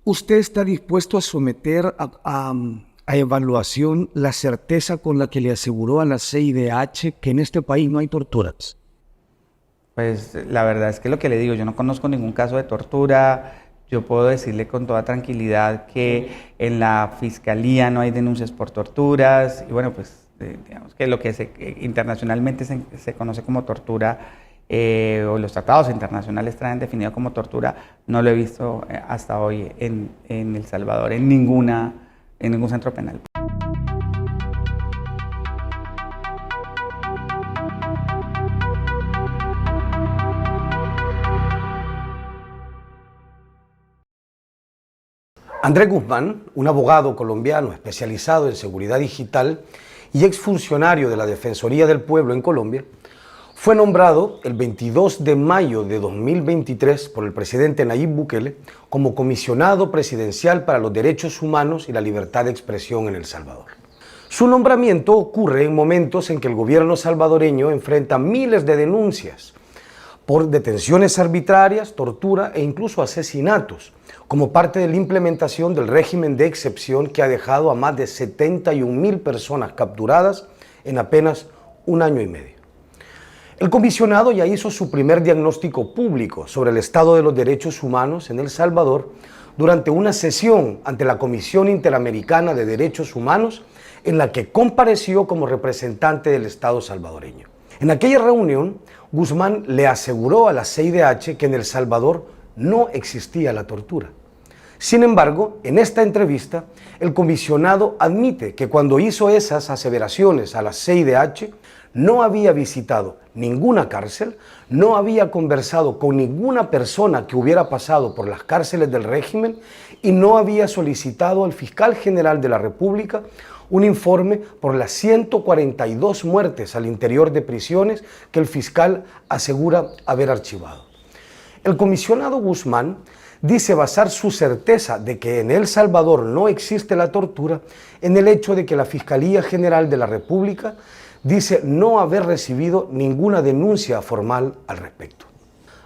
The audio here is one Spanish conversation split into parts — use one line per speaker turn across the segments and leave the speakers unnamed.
¿Usted está dispuesto a someter a evaluación la certeza con la que le aseguró a la CIDH que en este país no hay torturas?
Pues la verdad es que lo que le digo, yo no conozco ningún caso de tortura. Yo puedo decirle con toda tranquilidad que en la fiscalía no hay denuncias por torturas y bueno, pues digamos que lo que internacionalmente se conoce como tortura o los tratados internacionales traen definido como tortura, no lo he visto hasta hoy en El Salvador, en ningún centro penal.
Andrés Guzmán, un abogado colombiano especializado en seguridad digital y exfuncionario de la Defensoría del Pueblo en Colombia, fue nombrado el 22 de mayo de 2023 por el presidente Nayib Bukele como comisionado presidencial para los derechos humanos y la libertad de expresión en El Salvador. Su nombramiento ocurre en momentos en que el gobierno salvadoreño enfrenta miles de denuncias por detenciones arbitrarias, tortura e incluso asesinatos, como parte de la implementación del régimen de excepción que ha dejado a más de 71,000 personas capturadas en apenas un año y medio. El comisionado ya hizo su primer diagnóstico público sobre el estado de los derechos humanos en El Salvador durante una sesión ante la Comisión Interamericana de Derechos Humanos en la que compareció como representante del Estado salvadoreño. En aquella reunión, Guzmán le aseguró a la CIDH que en El Salvador no existía la tortura. Sin embargo, en esta entrevista, el comisionado admite que cuando hizo esas aseveraciones a la CIDH, no había visitado ninguna cárcel, no había conversado con ninguna persona que hubiera pasado por las cárceles del régimen y no había solicitado al fiscal general de la República un informe por las 142 muertes al interior de prisiones que el fiscal asegura haber archivado. El comisionado Guzmán dice basar su certeza de que en El Salvador no existe la tortura en el hecho de que la Fiscalía General de la República dice no haber recibido ninguna denuncia formal al respecto.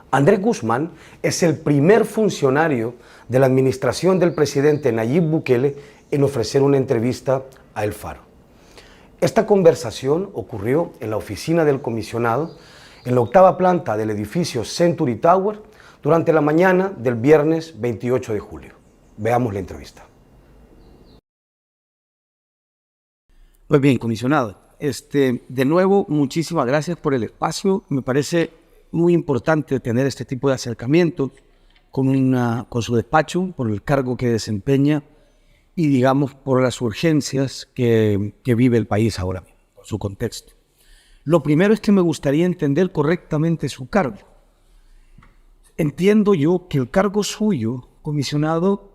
Andrés Guzmán es el primer funcionario de la administración del presidente Nayib Bukele en ofrecer una entrevista a El Faro. Esta conversación ocurrió en la oficina del comisionado, en la 8ª planta del edificio Century Tower, durante la mañana del viernes 28 de julio. Veamos la entrevista.
Pues bien, comisionado, de nuevo, muchísimas gracias por el espacio. Me parece muy importante tener este tipo de acercamiento con su despacho, por el cargo que desempeña y, digamos, por las urgencias que vive el país ahora mismo, por su contexto. Lo primero es que me gustaría entender correctamente su cargo. Entiendo yo que el cargo suyo, comisionado,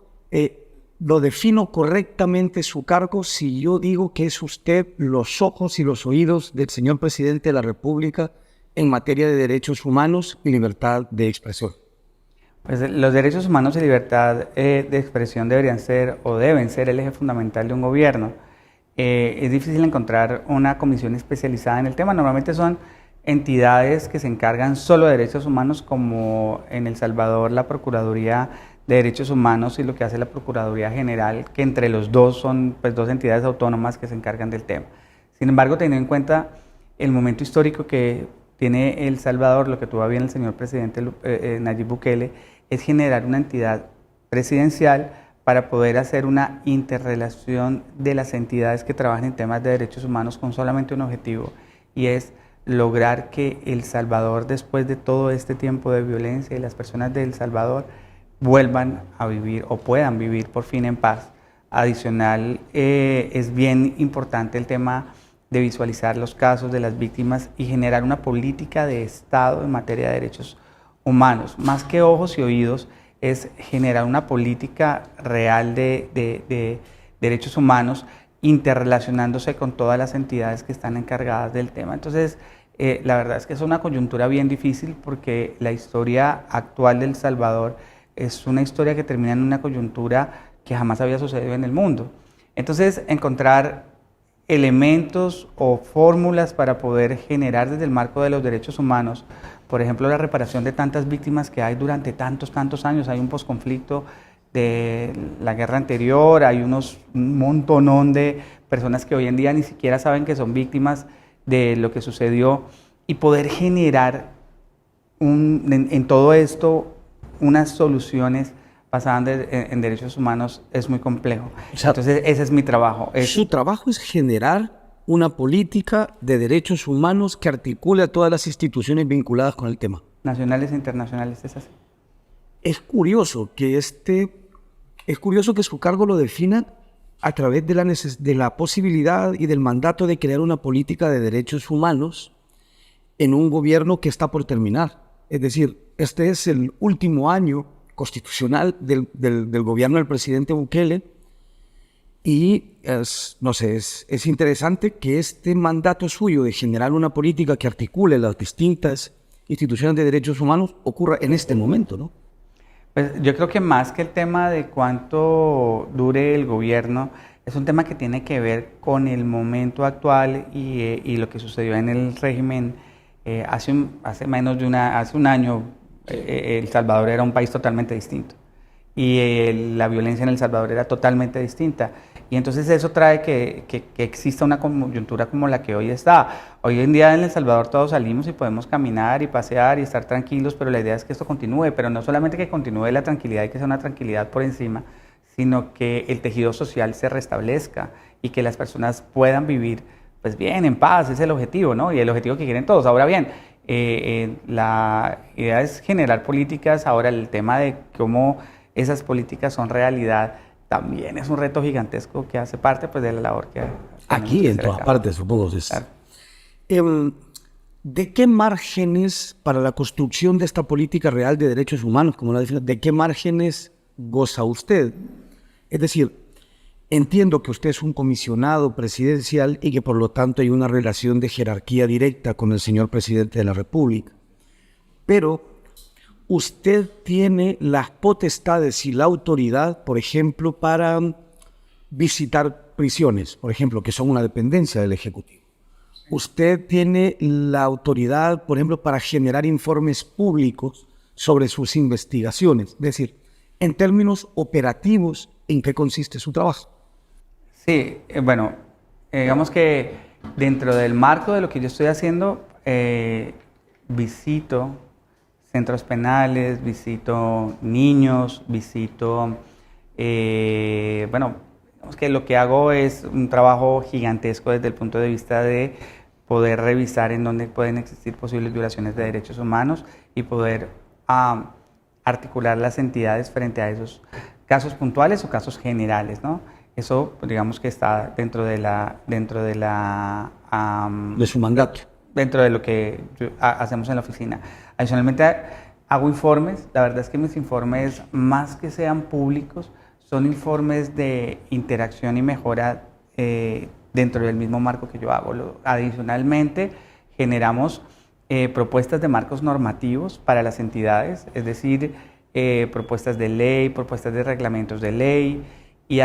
lo defino correctamente su cargo si yo digo que es usted los ojos y los oídos del señor presidente de la República en materia de derechos humanos y libertad de expresión.
Pues los derechos humanos y libertad de expresión deberían ser o deben ser el eje fundamental de un gobierno. Es difícil encontrar una comisión especializada en el tema. Normalmente son entidades que se encargan solo de derechos humanos, como en El Salvador la Procuraduría de Derechos Humanos y lo que hace la Procuraduría General, que entre los dos son pues, dos entidades autónomas que se encargan del tema. Sin embargo, teniendo en cuenta el momento histórico que tiene El Salvador, lo que tuvo bien el señor presidente Nayib Bukele, es generar una entidad presidencial para poder hacer una interrelación de las entidades que trabajan en temas de derechos humanos con solamente un objetivo, y es lograr que El Salvador, después de todo este tiempo de violencia, y las personas de El Salvador vuelvan a vivir o puedan vivir por fin en paz. Adicional, es bien importante el tema de visualizar los casos de las víctimas y generar una política de Estado en materia de derechos humanos. Más que ojos y oídos, es generar una política real de derechos humanos, interrelacionándose con todas las entidades que están encargadas del tema. Entonces, la verdad es que es una coyuntura bien difícil porque la historia actual de El Salvador es una historia que termina en una coyuntura que jamás había sucedido en el mundo. Entonces, encontrar elementos o fórmulas para poder generar desde el marco de los derechos humanos, por ejemplo, la reparación de tantas víctimas que hay durante tantos años. Hay un posconflicto de la guerra anterior, hay un montonón de personas que hoy en día ni siquiera saben que son víctimas de lo que sucedió, y poder generar en todo esto unas soluciones basadas en derechos humanos es muy complejo.
O sea,
entonces ese es mi trabajo.
Su trabajo es generar una política de derechos humanos que articule a todas las instituciones vinculadas con el tema.
Nacionales e internacionales, es así.
Es curioso que su cargo lo defina a través de la posibilidad y del mandato de crear una política de derechos humanos en un gobierno que está por terminar. Es decir, este es el último año constitucional del gobierno del presidente Bukele, y es interesante que este mandato suyo de generar una política que articule las distintas instituciones de derechos humanos ocurra en este momento, ¿no?
Pues yo creo que más que el tema de cuánto dure el gobierno, es un tema que tiene que ver con el momento actual y lo que sucedió en el régimen hace un año. El Salvador era un país totalmente distinto y la violencia en El Salvador era totalmente distinta. Y entonces eso trae que exista una coyuntura como la que hoy está. Hoy en día en El Salvador todos salimos y podemos caminar y pasear y estar tranquilos, pero la idea es que esto continúe, pero no solamente que continúe la tranquilidad y que sea una tranquilidad por encima, sino que el tejido social se restablezca y que las personas puedan vivir pues bien, en paz. Ese es el objetivo, ¿no? Y el objetivo que quieren todos. Ahora bien, la idea es generar políticas. Ahora el tema de cómo esas políticas son realidad también es un reto gigantesco que hace parte pues, de la labor que
aquí en todas partes, supongo. Claro. ¿De qué márgenes para la construcción de esta política real de derechos humanos, como la define, de qué márgenes goza usted? Es decir, entiendo que usted es un comisionado presidencial y que por lo tanto hay una relación de jerarquía directa con el señor presidente de la República, pero usted tiene las potestades y la autoridad, por ejemplo, para visitar prisiones, por ejemplo, que son una dependencia del Ejecutivo. Usted tiene la autoridad, por ejemplo, para generar informes públicos sobre sus investigaciones. Es decir, en términos operativos, ¿en qué consiste su trabajo?
Sí, bueno, digamos que dentro del marco de lo que yo estoy haciendo, visito centros penales, visito niños, visito, bueno, digamos que lo que hago es un trabajo gigantesco desde el punto de vista de poder revisar en dónde pueden existir posibles violaciones de derechos humanos y poder articular las entidades frente a esos casos puntuales o casos generales, ¿no? Eso, digamos que está dentro de
su mandato.
Dentro de lo que hacemos en la oficina. Adicionalmente, hago informes. La verdad es que mis informes, más que sean públicos, son informes de interacción y mejora dentro del mismo marco que yo hago. Adicionalmente, generamos propuestas de marcos normativos para las entidades, es decir, propuestas de ley, propuestas de reglamentos de ley, y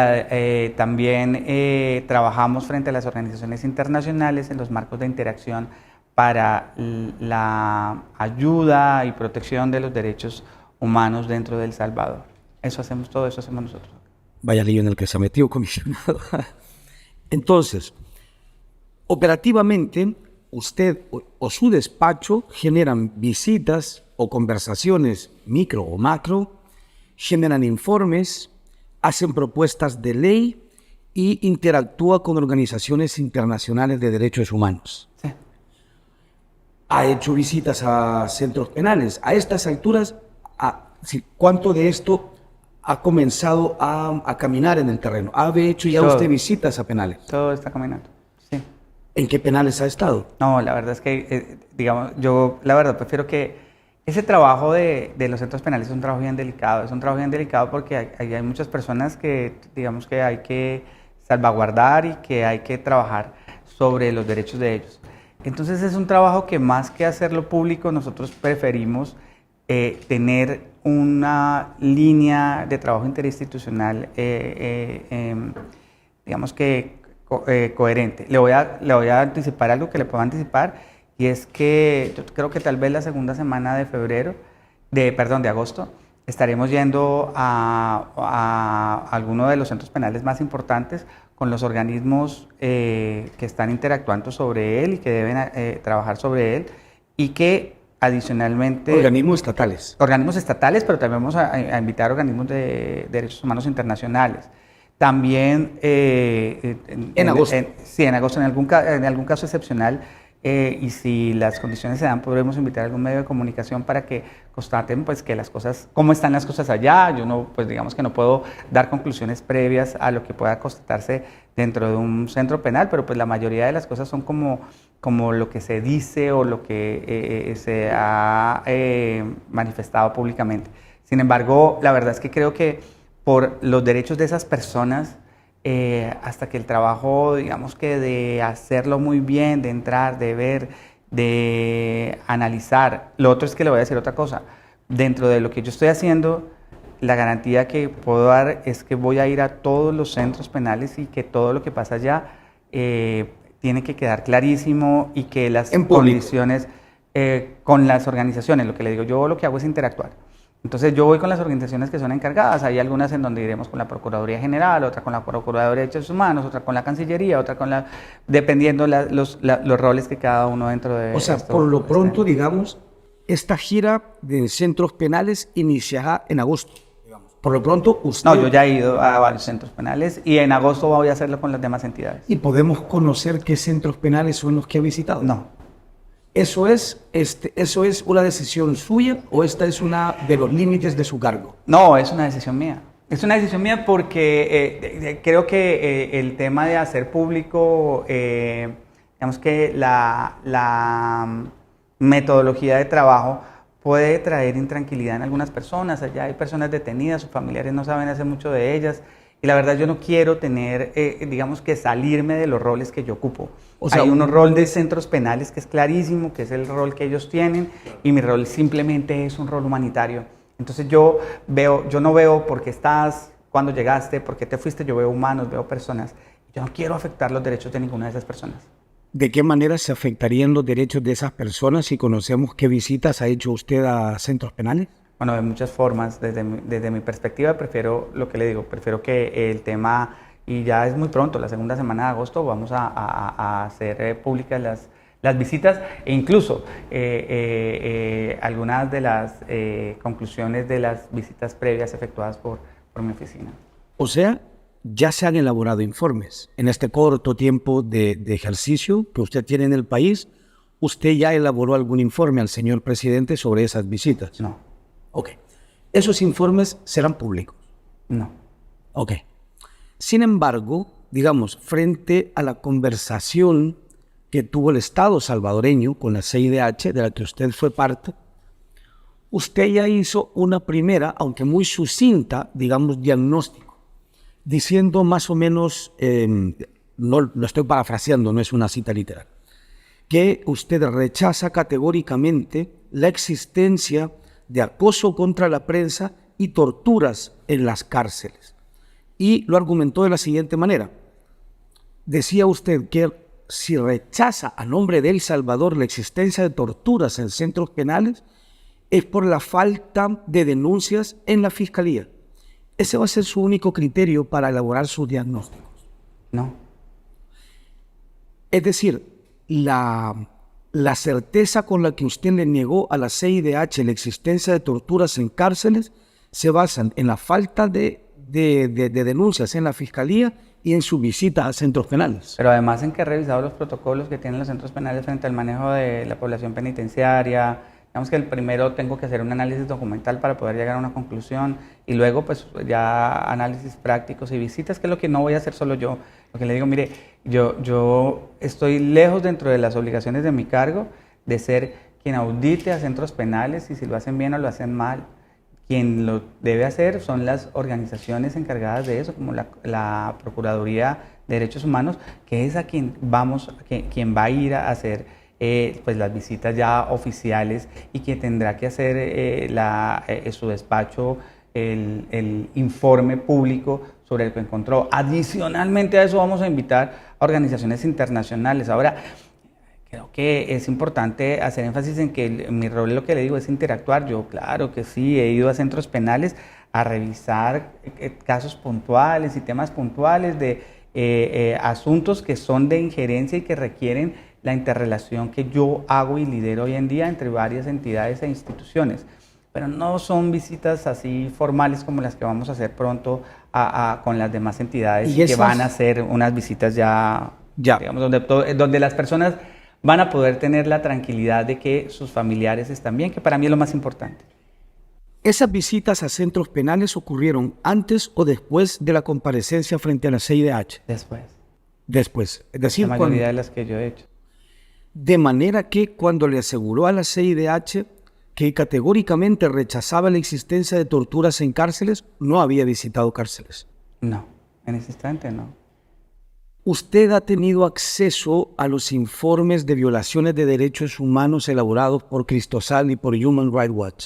también trabajamos frente a las organizaciones internacionales en los marcos de interacción para la ayuda y protección de los derechos humanos dentro de El Salvador. Todo eso hacemos nosotros.
Vaya lío en el que se ha metido, comisionado. Entonces, operativamente, usted o su despacho generan visitas o conversaciones micro o macro, generan informes, hacen propuestas de ley y interactúa con organizaciones internacionales de derechos humanos.
Sí.
Ha hecho visitas a centros penales. A estas alturas, ¿cuánto de esto ha comenzado a caminar en el terreno? ¿Ha hecho ya usted visitas a penales?
Todo está caminando, sí.
¿En qué penales ha estado?
No, la verdad es que, digamos, yo la verdad prefiero que ese trabajo de los centros penales es un trabajo bien delicado. Es un trabajo bien delicado porque hay muchas personas que, digamos, que hay que salvaguardar y que hay que trabajar sobre los derechos de ellos. Entonces es un trabajo que más que hacerlo público, nosotros preferimos tener una línea de trabajo interinstitucional, digamos que coherente. Le voy a anticipar algo que le puedo anticipar, y es que yo creo que tal vez la segunda semana de agosto, estaremos yendo a alguno de los centros penales más importantes con los organismos que están interactuando sobre él y que deben trabajar sobre él, y que adicionalmente...
Organismos estatales.
Organismos estatales, pero también vamos a invitar organismos de derechos humanos internacionales. También...
en agosto.
Sí, en agosto, en algún caso excepcional, y si las condiciones se dan, podremos invitar a algún medio de comunicación para que constaten pues, que las cosas, cómo están las cosas allá. Yo no, pues digamos que no puedo dar conclusiones previas a lo que pueda constatarse dentro de un centro penal, pero pues la mayoría de las cosas son como lo que se dice o lo que se ha manifestado públicamente. Sin embargo, la verdad es que creo que por los derechos de esas personas, hasta que el trabajo, digamos que de hacerlo muy bien, de entrar, de ver, de analizar. Lo otro es que le voy a decir otra cosa. Dentro de lo que yo estoy haciendo, la garantía que puedo dar es que voy a ir a todos los centros penales y que todo lo que pasa allá tiene que quedar clarísimo, y que las condiciones con las organizaciones, lo que le digo, yo lo que hago es interactuar. Entonces yo voy con las organizaciones que son encargadas. Hay algunas en donde iremos con la Procuraduría General, otra con la Procuraduría de Derechos Humanos, otra con la Cancillería, otra con dependiendo los roles que cada uno dentro de...
O sea, por lo pronto, digamos, esta gira de centros penales iniciará en agosto. Digamos. Por lo pronto, usted...
No, yo ya he ido a varios centros penales y en agosto voy a hacerlo con las demás entidades.
¿Y podemos conocer qué centros penales son los que ha visitado?
No.
¿Eso es una decisión suya o esta es una de los límites de su cargo?
No, es una decisión mía. Es una decisión mía porque creo que el tema de hacer público, digamos que la metodología de trabajo puede traer intranquilidad en algunas personas. Allá hay personas detenidas, sus familiares no saben hacer mucho de ellas. Y la verdad yo no quiero tener, digamos que salirme de los roles que yo ocupo. O sea, hay un rol de centros penales que es clarísimo, que es el rol que ellos tienen, y mi rol simplemente es un rol humanitario. Entonces yo no veo por qué estás, cuándo llegaste, por qué te fuiste, yo veo humanos, veo personas. Yo no quiero afectar los derechos de ninguna de esas personas.
¿De qué manera se afectarían los derechos de esas personas si conocemos qué visitas ha hecho usted a centros penales?
Bueno, de muchas formas. Desde mi perspectiva, prefiero lo que le digo, prefiero que el tema, y ya es muy pronto, la segunda semana de agosto, vamos a hacer públicas las visitas, e incluso algunas de las conclusiones de las visitas previas efectuadas por mi oficina.
O sea, ya se han elaborado informes. En este corto tiempo de ejercicio que usted tiene en el país, ¿usted ya elaboró algún informe al señor presidente sobre esas visitas?
No.
Ok. ¿Esos informes serán públicos?
No.
Ok. Sin embargo, digamos, frente a la conversación que tuvo el Estado salvadoreño con la CIDH, de la que usted fue parte, usted ya hizo una primera, aunque muy sucinta, digamos, diagnóstico, diciendo más o menos, no lo estoy parafraseando, no es una cita literal, que usted rechaza categóricamente la existencia de acoso contra la prensa y torturas en las cárceles. Y lo argumentó de la siguiente manera. Decía usted que si rechaza a nombre de El Salvador la existencia de torturas en centros penales, es por la falta de denuncias en la Fiscalía. ¿Ese va a ser su único criterio para elaborar sus diagnósticos?
No.
Es decir, la certeza con la que usted le negó a la CIDH la existencia de torturas en cárceles se basan en la falta de denuncias en la Fiscalía y en su visita a centros penales.
Pero además en que he revisado los protocolos que tienen los centros penales frente al manejo de la población penitenciaria. Digamos que el primero tengo que hacer un análisis documental para poder llegar a una conclusión, y luego pues ya análisis prácticos y visitas, que es lo que no voy a hacer solo yo. Lo que le digo, mire, yo estoy lejos dentro de las obligaciones de mi cargo de ser quien audite a centros penales y si lo hacen bien o lo hacen mal. Quien lo debe hacer son las organizaciones encargadas de eso, como la Procuraduría de Derechos Humanos, que es a quien va a ir a hacer pues las visitas ya oficiales, y que tendrá que hacer su despacho el informe público sobre lo que encontró. Adicionalmente a eso vamos a invitar a organizaciones internacionales. Ahora, creo que es importante hacer énfasis en que mi rol, lo que le digo, es interactuar. Yo, claro que sí, he ido a centros penales a revisar casos puntuales y temas puntuales de asuntos que son de injerencia y que requieren la interrelación que yo hago y lidero hoy en día entre varias entidades e instituciones. Pero no son visitas así formales como las que vamos a hacer pronto con las demás entidades que van a hacer unas visitas ya. Digamos, donde las personas van a poder tener la tranquilidad de que sus familiares están bien, que para mí es lo más importante.
¿Esas visitas a centros penales ocurrieron antes o después de la comparecencia frente a la CIDH?
Después.
Después. Es decir,
la mayoría de las que yo he hecho.
De manera que cuando le aseguró a la CIDH que categóricamente rechazaba la existencia de torturas en cárceles, no había visitado cárceles.
No, en ese instante no.
¿Usted ha tenido acceso a los informes de violaciones de derechos humanos elaborados por Cristosal y por Human Rights Watch?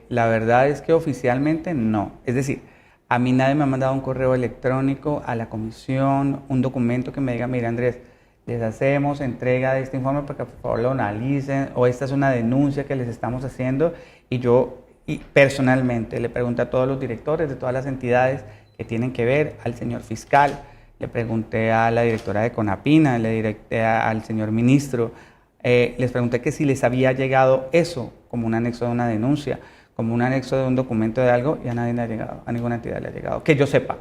La verdad es que oficialmente no. Es decir, a mí nadie me ha mandado un correo electrónico a la comisión, un documento que me diga, mira Andrés, les hacemos entrega de este informe para que por favor lo analicen, o esta es una denuncia que les estamos haciendo, y yo personalmente le pregunté a todos los directores de todas las entidades que tienen que ver, al señor fiscal, le pregunté a la directora de CONAPINA, le directé al señor ministro, les pregunté que si les había llegado eso como un anexo de una denuncia, como un anexo de un documento de algo, y a nadie le ha llegado, a ninguna entidad le ha llegado, que yo sepa.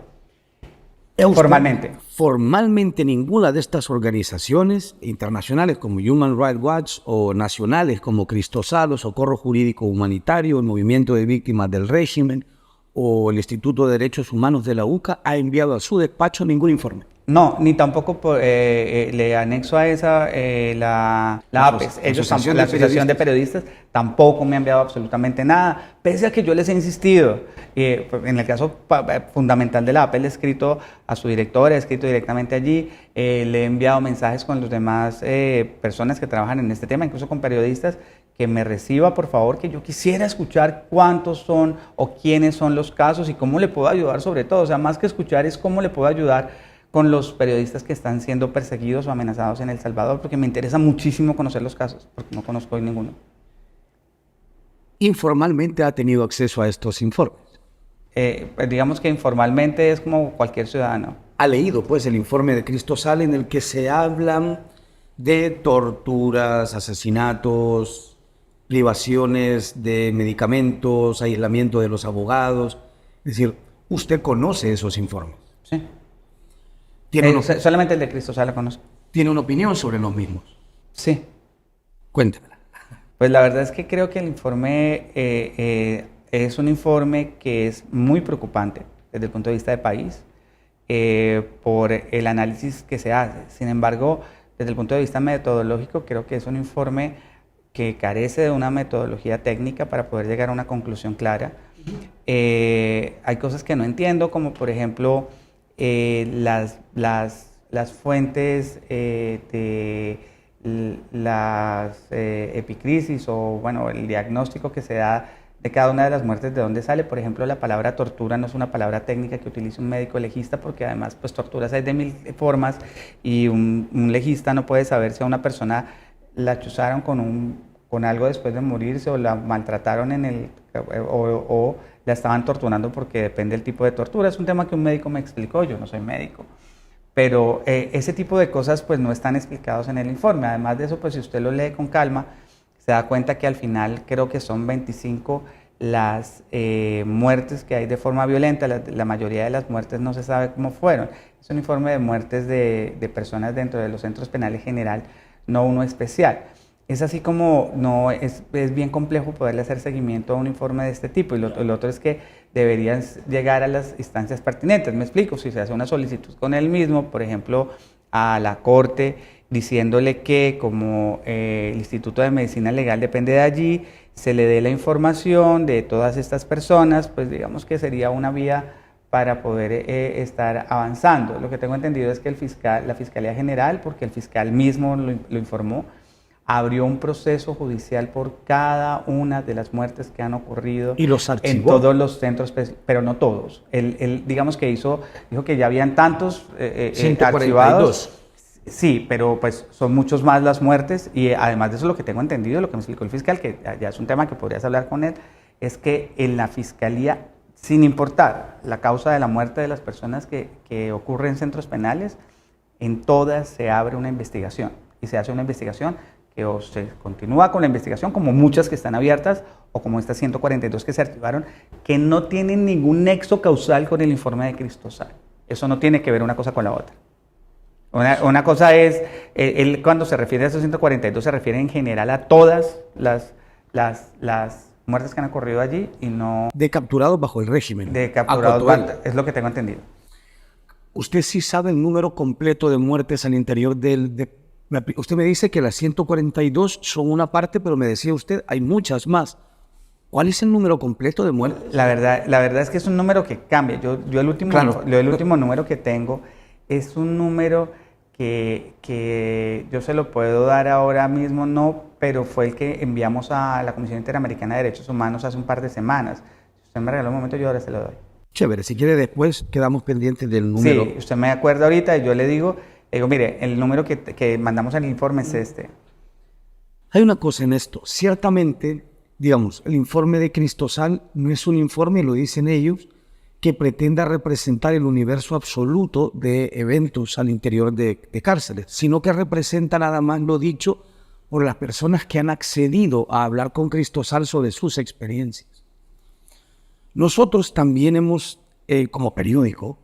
Formalmente.
Formalmente ninguna de estas organizaciones internacionales como Human Rights Watch o nacionales como Cristosal o Socorro Jurídico Humanitario, el Movimiento de Víctimas del Régimen o el Instituto de Derechos Humanos de la UCA ha enviado a su despacho ningún informe.
No, ni tampoco le anexo a esa la APES, la Asociación de Periodistas, tampoco me ha enviado absolutamente nada, pese a que yo les he insistido. En el caso fundamental de la APES, le he escrito a su directora, he escrito directamente allí, le he enviado mensajes con los demás personas que trabajan en este tema, incluso con periodistas, que me reciba, por favor, que yo quisiera escuchar cuántos son o quiénes son los casos y cómo le puedo ayudar sobre todo. O sea, más que escuchar es cómo le puedo ayudar con los periodistas que están siendo perseguidos o amenazados en El Salvador, porque me interesa muchísimo conocer los casos, porque no conozco hoy ninguno.
¿Informalmente ha tenido acceso a estos informes?
Pues digamos que informalmente es como cualquier ciudadano.
¿Ha leído pues el informe de Cristosal en el que se hablan de torturas, asesinatos, privaciones de medicamentos, aislamiento de los abogados? Es decir, ¿usted conoce esos informes?
Sí.
Solamente
el de Cristosal lo conozco.
¿Tiene una opinión sobre los mismos?
Sí.
Cuéntemela.
Pues la verdad es que creo que el informe es un informe que es muy preocupante desde el punto de vista de país por el análisis que se hace. Sin embargo, desde el punto de vista metodológico, creo que es un informe que carece de una metodología técnica para poder llegar a una conclusión clara. Hay cosas que no entiendo, como por ejemplo las fuentes de las epicrisis o bueno, el diagnóstico que se da de cada una de las muertes, de dónde sale. Por ejemplo, la palabra tortura no es una palabra técnica que utilice un médico legista, porque además pues torturas hay de mil formas y un legista no puede saber si a una persona la chuzaron con algo después de morirse o la maltrataron o la estaban torturando, porque depende del tipo de tortura. Es un tema que un médico me explicó, yo no soy médico. Pero ese tipo de cosas pues no están explicados en el informe. Además de eso, pues si usted lo lee con calma, se da cuenta que al final creo que son 25 las muertes que hay de forma violenta. La mayoría de las muertes no se sabe cómo fueron. Es un informe de muertes de personas dentro de los centros penales general, no uno especial. Es así como es bien complejo poderle hacer seguimiento a un informe de este tipo. Y lo otro es que deberían llegar a las instancias pertinentes. Me explico, si se hace una solicitud con él mismo, por ejemplo, a la Corte, diciéndole que como el Instituto de Medicina Legal depende de allí, se le dé la información de todas estas personas, pues digamos que sería una vía para poder estar avanzando. Lo que tengo entendido es que la Fiscalía General, porque el fiscal mismo lo informó, abrió un proceso judicial por cada una de las muertes que han ocurrido
y los archivó
en todos los centros, pero no todos. Él digamos que dijo que ya habían tantos archivados. Sí, pero pues son muchos más las muertes y además de eso lo que tengo entendido, lo que me explicó el fiscal, que ya es un tema que podrías hablar con él, es que en la fiscalía, sin importar la causa de la muerte de las personas que ocurren en centros penales, en todas se abre una investigación y se hace una investigación que o se continúa con la investigación, como muchas que están abiertas, o como estas 142 que se archivaron, que no tienen ningún nexo causal con el informe de Cristosal. Eso no tiene que ver una cosa con la otra. Una cosa es, él cuando se refiere a esos 142 se refiere en general a todas las muertes que han ocurrido allí y no...
De capturados bajo el régimen.
De capturados, es lo que tengo entendido.
¿Usted sí sabe el número completo de muertes al interior usted me dice que las 142 son una parte, pero me decía usted, hay muchas más. ¿Cuál es el número completo de muertes?
La verdad es que es un número que cambia. Yo el último número que tengo es un número que yo se lo puedo dar ahora mismo, no, pero fue el que enviamos a la Comisión Interamericana de Derechos Humanos hace un par de semanas. Si usted me regaló un momento, yo ahora se lo doy.
Chévere, si quiere después quedamos pendientes del número.
Sí, usted me acuerda ahorita y yo le digo, mire, el número que mandamos en el informe es este.
Hay una cosa en esto, ciertamente, digamos, el informe de Cristosal no es un informe, lo dicen ellos, que pretenda representar el universo absoluto de eventos al interior de cárceles, sino que representa nada más lo dicho por las personas que han accedido a hablar con Cristosal sobre sus experiencias. Nosotros también hemos, como periódico,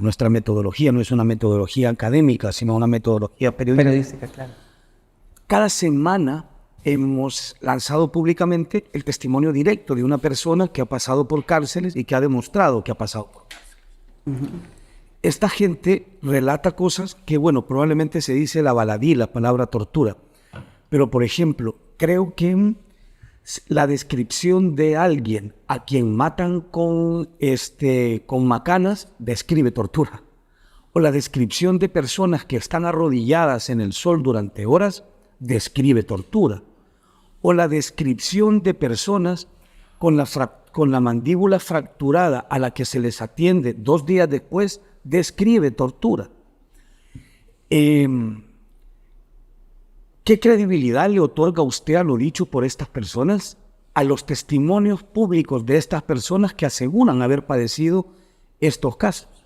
nuestra metodología no es una metodología académica, sino una metodología periodística,
claro.
Cada semana hemos lanzado públicamente el testimonio directo de una persona que ha pasado por cárceles y que ha demostrado que ha pasado por cárceles. Esta gente relata cosas que, bueno, probablemente se dice la baladí, la palabra tortura. Pero, por ejemplo, creo que la descripción de alguien a quien matan con macanas describe tortura. O la descripción de personas que están arrodilladas en el sol durante horas describe tortura. O la descripción de personas con la mandíbula fracturada a la que se les atiende 2 días después describe tortura. ¿Qué credibilidad le otorga usted a lo dicho por estas personas, a los testimonios públicos de estas personas que aseguran haber padecido estos casos?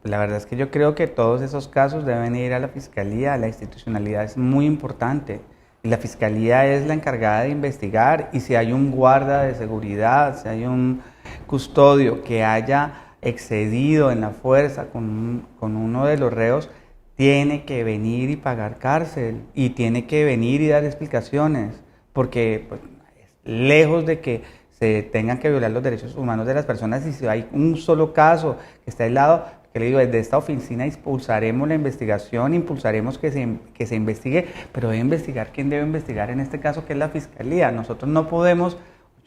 La verdad es que yo creo que todos esos casos deben ir a la Fiscalía. La institucionalidad es muy importante y la Fiscalía es la encargada de investigar, y si hay un guarda de seguridad, si hay un custodio que haya excedido en la fuerza con uno de los reos, tiene que venir y pagar cárcel, y tiene que venir y dar explicaciones, porque pues, lejos de que se tengan que violar los derechos humanos de las personas, y si hay un solo caso que está aislado, que le digo, desde esta oficina impulsaremos la investigación, impulsaremos que se investigue, pero debe investigar quien debe investigar en este caso, que es la Fiscalía. Nosotros no podemos,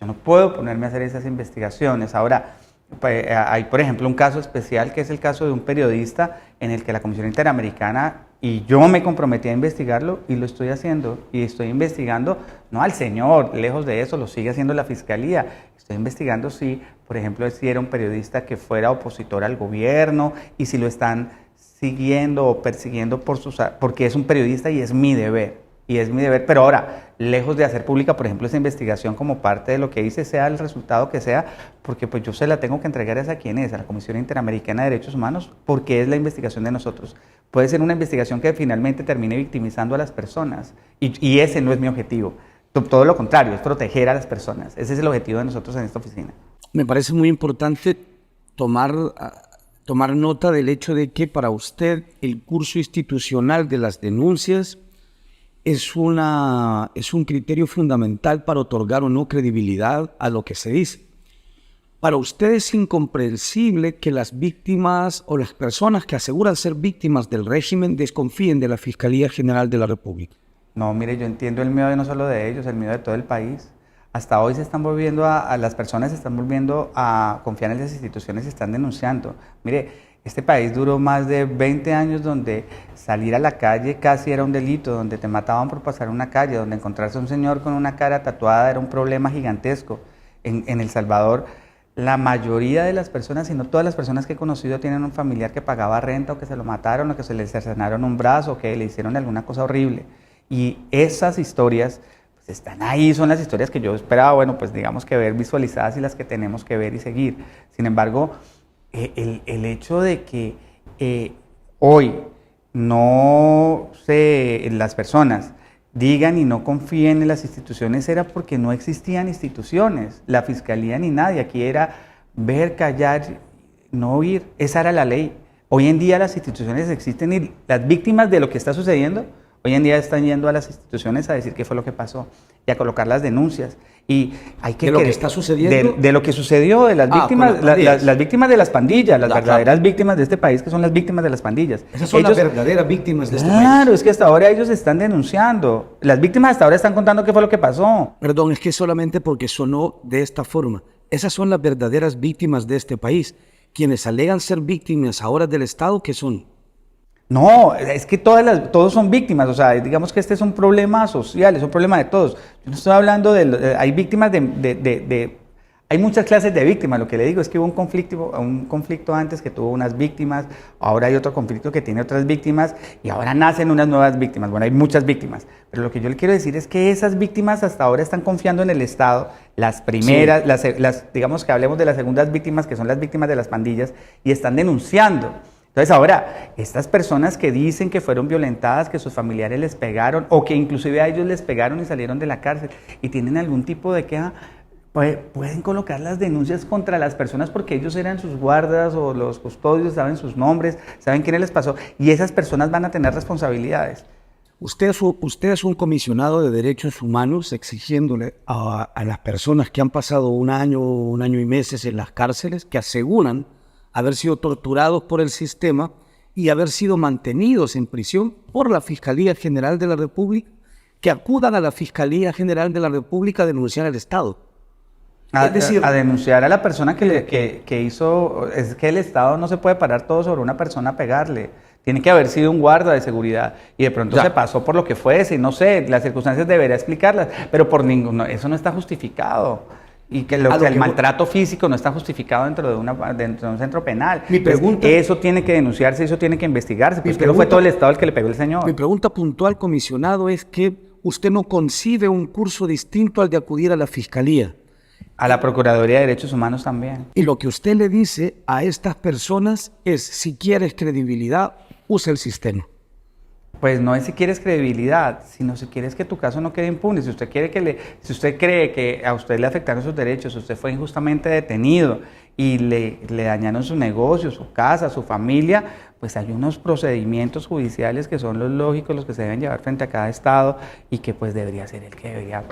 yo no puedo ponerme a hacer esas investigaciones. Ahora, hay, por ejemplo, un caso especial que es el caso de un periodista en el que la Comisión Interamericana, y yo me comprometí a investigarlo y lo estoy haciendo, y estoy investigando, no al señor, lejos de eso, lo sigue haciendo la Fiscalía. Estoy investigando si, por ejemplo, si era un periodista que fuera opositor al gobierno y si lo están siguiendo o persiguiendo porque es un periodista y es mi deber. Pero ahora, lejos de hacer pública, por ejemplo, esa investigación como parte de lo que hice, sea el resultado que sea, porque pues yo se la tengo que entregar a quien es, a la Comisión Interamericana de Derechos Humanos, porque es la investigación de nosotros. Puede ser una investigación que finalmente termine victimizando a las personas, y ese no es mi objetivo. Todo lo contrario, es proteger a las personas. Ese es el objetivo de nosotros en esta oficina.
Me parece muy importante tomar nota del hecho de que para usted el curso institucional de las denuncias es un criterio fundamental para otorgar o no credibilidad a lo que se dice. Para usted es incomprensible que las víctimas o las personas que aseguran ser víctimas del régimen desconfíen de la Fiscalía General de la República.
No, mire, yo entiendo el miedo no solo de ellos, el miedo de todo el país. Hasta hoy se están volviendo las personas se están volviendo a confiar en las instituciones y están denunciando. Mire, este país duró más de 20 años donde salir a la calle casi era un delito, donde te mataban por pasar una calle, donde encontrarse a un señor con una cara tatuada era un problema gigantesco. En El Salvador, la mayoría de las personas, si no todas las personas que he conocido, tienen un familiar que pagaba renta o que se lo mataron o que se le cercenaron un brazo o que le hicieron alguna cosa horrible. Y esas historias pues, están ahí, son las historias que yo esperaba, bueno, pues digamos que ver visualizadas y las que tenemos que ver y seguir. Sin embargo, el hecho de que hoy las personas digan y no confíen en las instituciones era porque no existían instituciones, la fiscalía ni nadie, aquí era ver, callar, no oír, esa era la ley. Hoy en día las instituciones existen y las víctimas de lo que está sucediendo, hoy en día están yendo a las instituciones a decir qué fue lo que pasó y a colocar las denuncias. Y hay que
¿De lo que está sucediendo?
De lo que sucedió, de las víctimas, las víctimas de las pandillas, las verdaderas víctimas de este país, que son las víctimas de las pandillas.
Esas son las verdaderas víctimas de este país.
Claro, es que hasta ahora ellos están denunciando. Las víctimas hasta ahora están contando qué fue lo que pasó.
Perdón, es que solamente porque sonó de esta forma. Esas son las verdaderas víctimas de este país. Quienes alegan ser víctimas ahora del Estado, ¿qué son?
No, es que todos son víctimas, o sea, digamos que este es un problema social, es un problema de todos. Yo no estoy hablando hay víctimas hay muchas clases de víctimas, lo que le digo es que hubo un conflicto antes que tuvo unas víctimas, ahora hay otro conflicto que tiene otras víctimas y ahora nacen unas nuevas víctimas, bueno, hay muchas víctimas, pero lo que yo le quiero decir es que esas víctimas hasta ahora están confiando en el Estado, las primeras, sí. Digamos que hablemos de las segundas víctimas, que son las víctimas de las pandillas, y están denunciando. Entonces ahora, estas personas que dicen que fueron violentadas, que sus familiares les pegaron o que inclusive a ellos les pegaron y salieron de la cárcel y tienen algún tipo de queja, pueden colocar las denuncias contra las personas porque ellos eran sus guardas o los custodios, saben sus nombres, saben quiénes les pasó y esas personas van a tener responsabilidades.
Usted es un comisionado de derechos humanos exigiéndole a las personas que han pasado un año y meses en las cárceles, que aseguran haber sido torturados por el sistema y haber sido mantenidos en prisión por la Fiscalía General de la República, que acudan a la Fiscalía General de la República a denunciar al Estado.
A denunciar a la persona que hizo. Es que el Estado no se puede parar todo sobre una persona a pegarle. Tiene que haber sido un guarda de seguridad y de pronto se pasó por lo que fuese, y no sé, las circunstancias debería explicarlas, pero por ninguno, eso no está justificado. Y que el maltrato físico no está justificado dentro de un centro penal.
Mi pregunta,
eso tiene que denunciarse, eso tiene que investigarse, porque no fue todo el Estado el que le pegó el señor.
Mi pregunta puntual, comisionado, es que usted no concibe un curso distinto al de acudir a la Fiscalía.
A la Procuraduría de Derechos Humanos también.
Y lo que usted le dice a estas personas es, si quieres credibilidad, usa el sistema.
Pues no es si quieres credibilidad, sino si quieres que tu caso no quede impune. Si usted si usted cree que a usted le afectaron sus derechos, usted fue injustamente detenido y le dañaron su negocio, su casa, su familia, pues hay unos procedimientos judiciales que son los lógicos, los que se deben llevar frente a cada estado y que pues debería ser el que debería,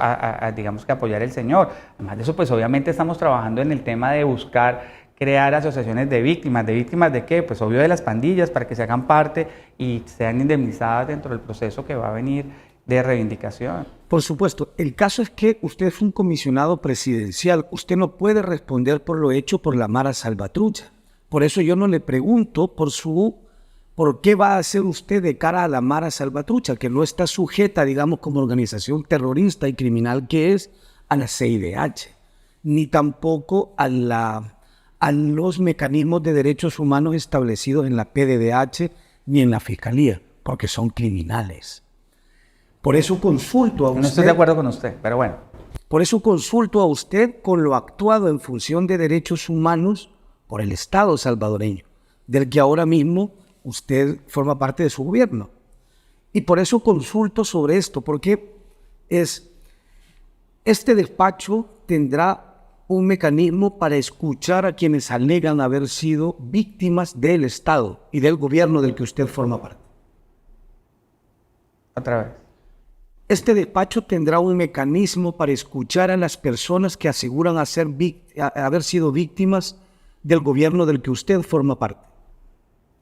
digamos que apoyar el señor. Además de eso, pues obviamente estamos trabajando en el tema de buscar crear asociaciones de víctimas ¿de qué? Pues obvio de las pandillas, para que se hagan parte y sean indemnizadas dentro del proceso que va a venir de reivindicación.
Por supuesto, el caso es que usted es un comisionado presidencial, usted no puede responder por lo hecho por la Mara Salvatrucha. Por eso yo no le pregunto por qué va a hacer usted de cara a la Mara Salvatrucha, que no está sujeta, digamos, como organización terrorista y criminal que es, a la CIDH, ni tampoco a los mecanismos de derechos humanos establecidos en la PDDH ni en la Fiscalía, porque son criminales. Por eso consulto a usted...
No estoy de acuerdo con usted, pero bueno.
Por eso consulto a usted con lo actuado en función de derechos humanos por el Estado salvadoreño, del que ahora mismo usted forma parte de su gobierno. Y por eso consulto sobre esto, porque este despacho tendrá un mecanismo para escuchar a quienes alegan haber sido víctimas del Estado y del gobierno del que usted forma parte.
Otra vez.
Este despacho tendrá un mecanismo para escuchar a las personas que aseguran haber sido víctimas del gobierno del que usted forma parte.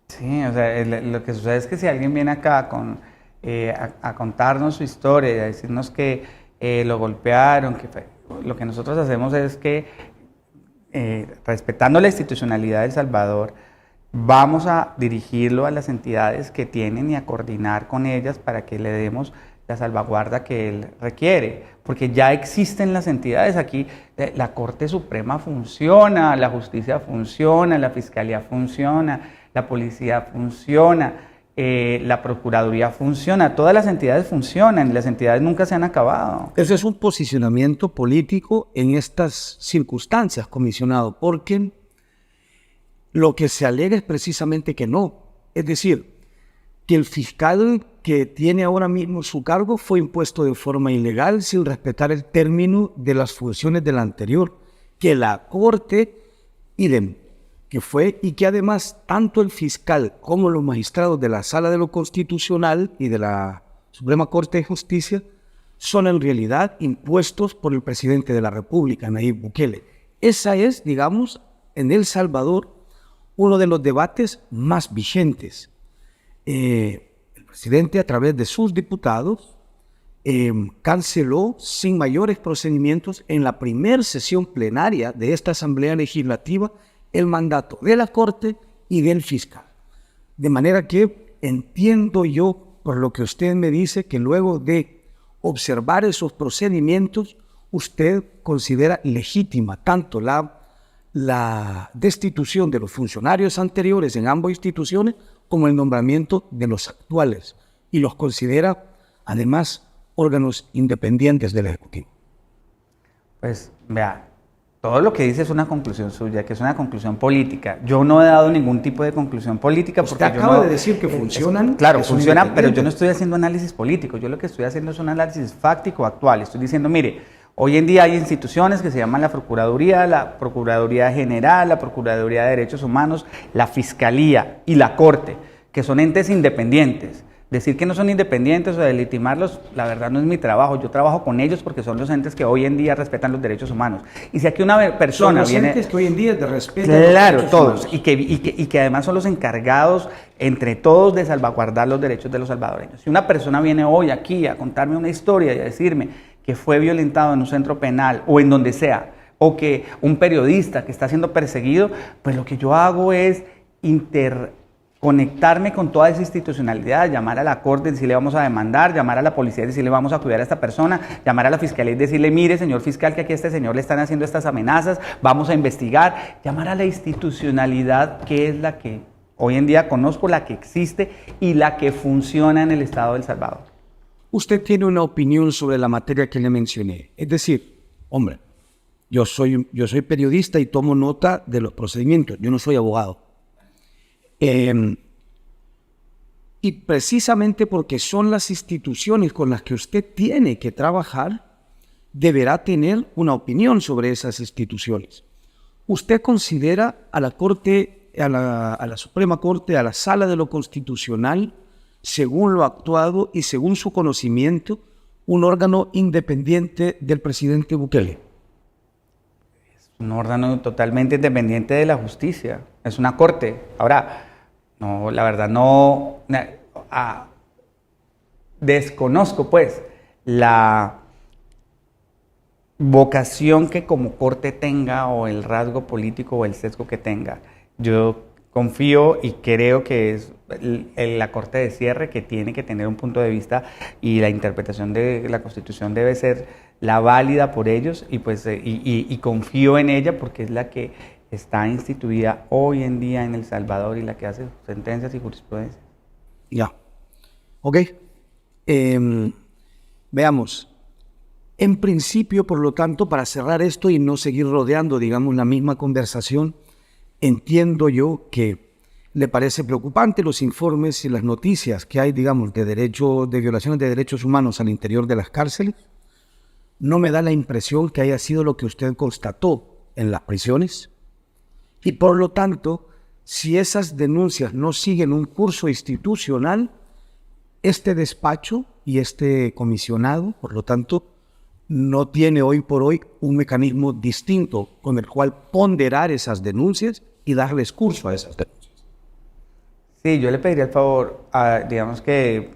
Sí, o sea, lo que sucede es que si alguien viene acá a contarnos su historia y a decirnos que lo golpearon, lo que nosotros hacemos es que, respetando la institucionalidad de El Salvador, vamos a dirigirlo a las entidades que tienen y a coordinar con ellas para que le demos la salvaguarda que él requiere. porque ya existen las entidades aquí. La Corte Suprema funciona, la justicia funciona, la fiscalía funciona, la policía funciona, la procuraduría funciona, todas las entidades funcionan y las entidades nunca se han acabado.
Ese es un posicionamiento político en estas circunstancias, comisionado, porque lo que se alega es precisamente que no. Es decir, que el fiscal que tiene ahora mismo su cargo fue impuesto de forma ilegal sin respetar el término de las funciones del anterior, que la Corte, idem, que fue, y que además tanto el fiscal como los magistrados de la Sala de lo Constitucional y de la Suprema Corte de Justicia son en realidad impuestos por el presidente de la República, Nayib Bukele. Esa es, digamos, en El Salvador, uno de los debates más vigentes. El presidente, a través de sus diputados, canceló sin mayores procedimientos en la primera sesión plenaria de esta Asamblea Legislativa el mandato de la Corte y del fiscal. De manera que entiendo yo, por lo que usted me dice, que luego de observar esos procedimientos, usted considera legítima tanto la destitución de los funcionarios anteriores en ambas instituciones como el nombramiento de los actuales, y los considera además órganos independientes del Ejecutivo.
Pues vea, todo lo que dice es una conclusión suya, que es una conclusión política. Yo no he dado ningún tipo de conclusión política.
Usted acaba de decir que funcionan.
Claro, funcionan, pero yo no estoy haciendo análisis político. Yo lo que estoy haciendo es un análisis fáctico actual. Estoy diciendo, mire, hoy en día hay instituciones que se llaman la Procuraduría General, la Procuraduría de Derechos Humanos, la Fiscalía y la Corte, que son entes independientes. Decir que no son independientes o legitimarlos, la verdad no es mi trabajo. Yo trabajo con ellos porque son los entes que hoy en día respetan los derechos humanos. Y si aquí una persona
son los entes que hoy en día respetan
los derechos humanos. Y que además son los encargados entre todos de salvaguardar los derechos de los salvadoreños. Si una persona viene hoy aquí a contarme una historia y a decirme que fue violentado en un centro penal o en donde sea, o que un periodista que está siendo perseguido, pues lo que yo hago es conectarme con toda esa institucionalidad, llamar a la Corte y decirle vamos a demandar, llamar a la policía y decirle vamos a cuidar a esta persona, llamar a la fiscalía y decirle mire señor fiscal que aquí a este señor le están haciendo estas amenazas, vamos a investigar, llamar a la institucionalidad que es la que hoy en día conozco, la que existe y la que funciona en el Estado de El Salvador.
Usted tiene una opinión sobre la materia que le mencioné, es decir, hombre, yo soy periodista y tomo nota de los procedimientos, yo no soy abogado. Y precisamente porque son las instituciones con las que usted tiene que trabajar, deberá tener una opinión sobre esas instituciones. ¿Usted considera a la Corte, a la Suprema Corte, a la Sala de lo Constitucional, según lo actuado y según su conocimiento, un órgano independiente del presidente Bukele?
Es un órgano totalmente independiente de la justicia, es una corte. Ahora, no, la verdad no, desconozco pues la vocación que como corte tenga o el rasgo político o el sesgo que tenga. Yo confío y creo que es la Corte de Cierre que tiene que tener un punto de vista y la interpretación de la Constitución debe ser la válida por ellos y pues y confío en ella porque es la que está instituida hoy en día en El Salvador y la que hace sentencias y jurisprudencia.
Ya. Ok. Veamos. En principio, por lo tanto, para cerrar esto y no seguir rodeando, digamos, la misma conversación, entiendo yo que le parece preocupante los informes y las noticias que hay, digamos, de violaciones de derechos humanos al interior de las cárceles. No me da la impresión que haya sido lo que usted constató en las prisiones. Y por lo tanto, si esas denuncias no siguen un curso institucional, este despacho y este comisionado, por lo tanto, no tiene hoy por hoy un mecanismo distinto con el cual ponderar esas denuncias y darles curso a esas denuncias.
Sí, yo le pediría el favor, digamos que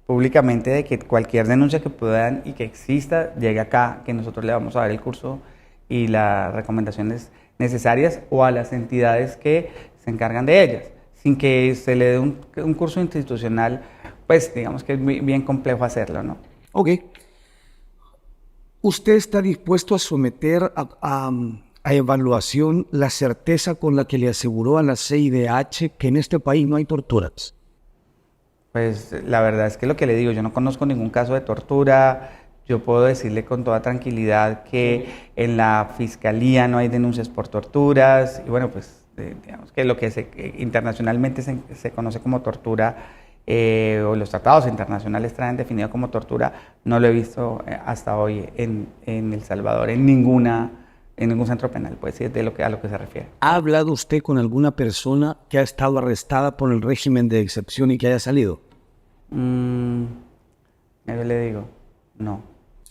públicamente, de que cualquier denuncia que puedan y que exista llegue acá, que nosotros le vamos a dar el curso y las recomendaciones necesarias o a las entidades que se encargan de ellas, sin que se le dé un curso institucional, pues digamos que es bien complejo hacerlo, ¿no?
Ok. ¿Usted está dispuesto a someter a evaluación la certeza con la que le aseguró a la CIDH que en este país no hay torturas?
Pues la verdad es que lo que le digo, yo no conozco ningún caso de tortura. Yo puedo decirle con toda tranquilidad que en la fiscalía no hay denuncias por torturas. Y bueno, pues digamos que lo que internacionalmente se conoce como tortura, o los tratados internacionales traen definido como tortura, no lo he visto hasta hoy en El Salvador, en ningún centro penal, pues sí, a lo que se refiere.
¿Ha hablado usted con alguna persona que ha estado arrestada por el régimen de excepción y que haya salido?
Yo le digo, no.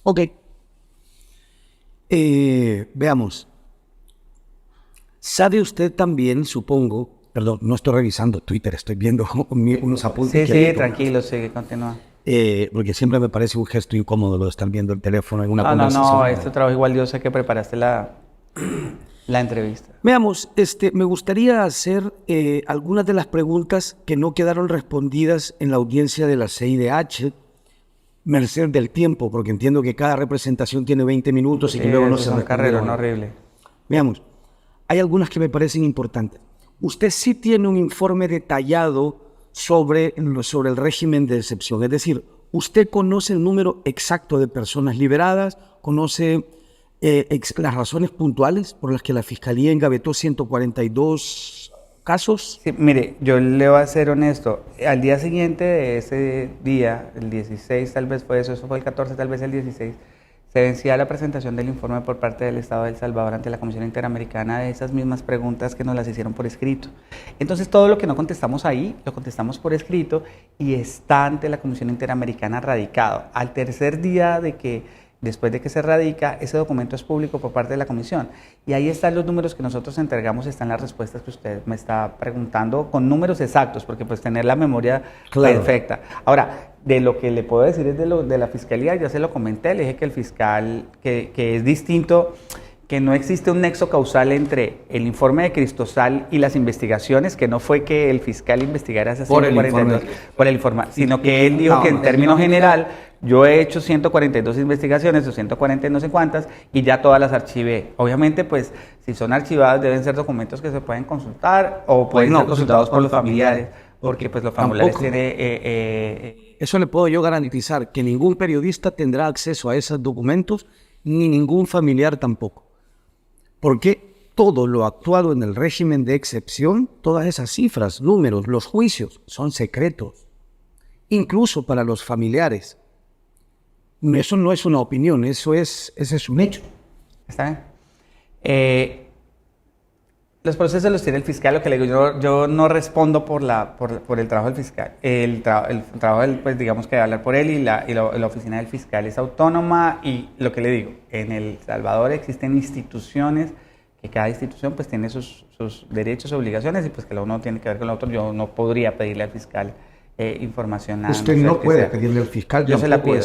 Ok. Veamos. ¿Sabe usted también, supongo, perdón, no estoy revisando Twitter, estoy viendo unos apuntes?
Sí, tranquilo, sigue, continúa.
Porque siempre me parece un gesto incómodo lo de estar viendo el teléfono en una conversación.
No, este trabajo igual yo sé que preparaste la entrevista.
Veamos, me gustaría hacer algunas de las preguntas que no quedaron respondidas en la audiencia de la CIDH, merced del tiempo, porque entiendo que cada representación tiene 20 minutos y que luego no se
respondieron. Carrerón horrible.
Veamos, hay algunas que me parecen importantes. Usted sí tiene un informe detallado sobre el régimen de excepción, es decir, usted conoce el número exacto de personas liberadas, conoce las razones puntuales por las que la Fiscalía engavetó 142 casos.
Sí, mire, yo le voy a ser honesto, al día siguiente de ese día, el 16 tal vez fue eso fue el 14, tal vez el 16, se vencía la presentación del informe por parte del Estado de El Salvador ante la Comisión Interamericana de esas mismas preguntas que nos las hicieron por escrito. Entonces todo lo que no contestamos ahí, lo contestamos por escrito y está ante la Comisión Interamericana radicado. Al tercer día después de que se radica, ese documento es público por parte de la comisión. Y ahí están los números que nosotros entregamos, están las respuestas que usted me está preguntando, con números exactos, porque pues tener la memoria perfecta. Ahora, de lo que le puedo decir es de la fiscalía, ya se lo comenté, le dije que el fiscal, que es distinto, que no existe un nexo causal entre el informe de Cristosal y las investigaciones, que no fue que el fiscal investigara esas 142 por el informe, sino que él dijo que en términos general, yo he hecho 142 investigaciones, o 140 no sé cuántas, y ya todas las archivé. Obviamente, pues, si son archivadas, deben ser documentos que se pueden consultar, o pueden ser consultados por los familiares, porque pues los familiares tienen...
Eso le puedo yo garantizar, que ningún periodista tendrá acceso a esos documentos, ni ningún familiar tampoco. Porque todo lo actuado en el régimen de excepción, todas esas cifras, números, los juicios, son secretos. Incluso para los familiares. Eso no es una opinión, ese es un hecho.
¿Está bien? Los procesos los tiene el fiscal, lo que le digo, yo no respondo por el trabajo del fiscal. El trabajo del, pues digamos que hablar por él y la oficina del fiscal es autónoma, y lo que le digo, en El Salvador existen instituciones, que cada institución pues tiene sus derechos, obligaciones, y pues que lo uno tiene que ver con lo otro. Yo no podría pedirle al fiscal información.
Usted no puede pedirle al fiscal.
Yo se la pido.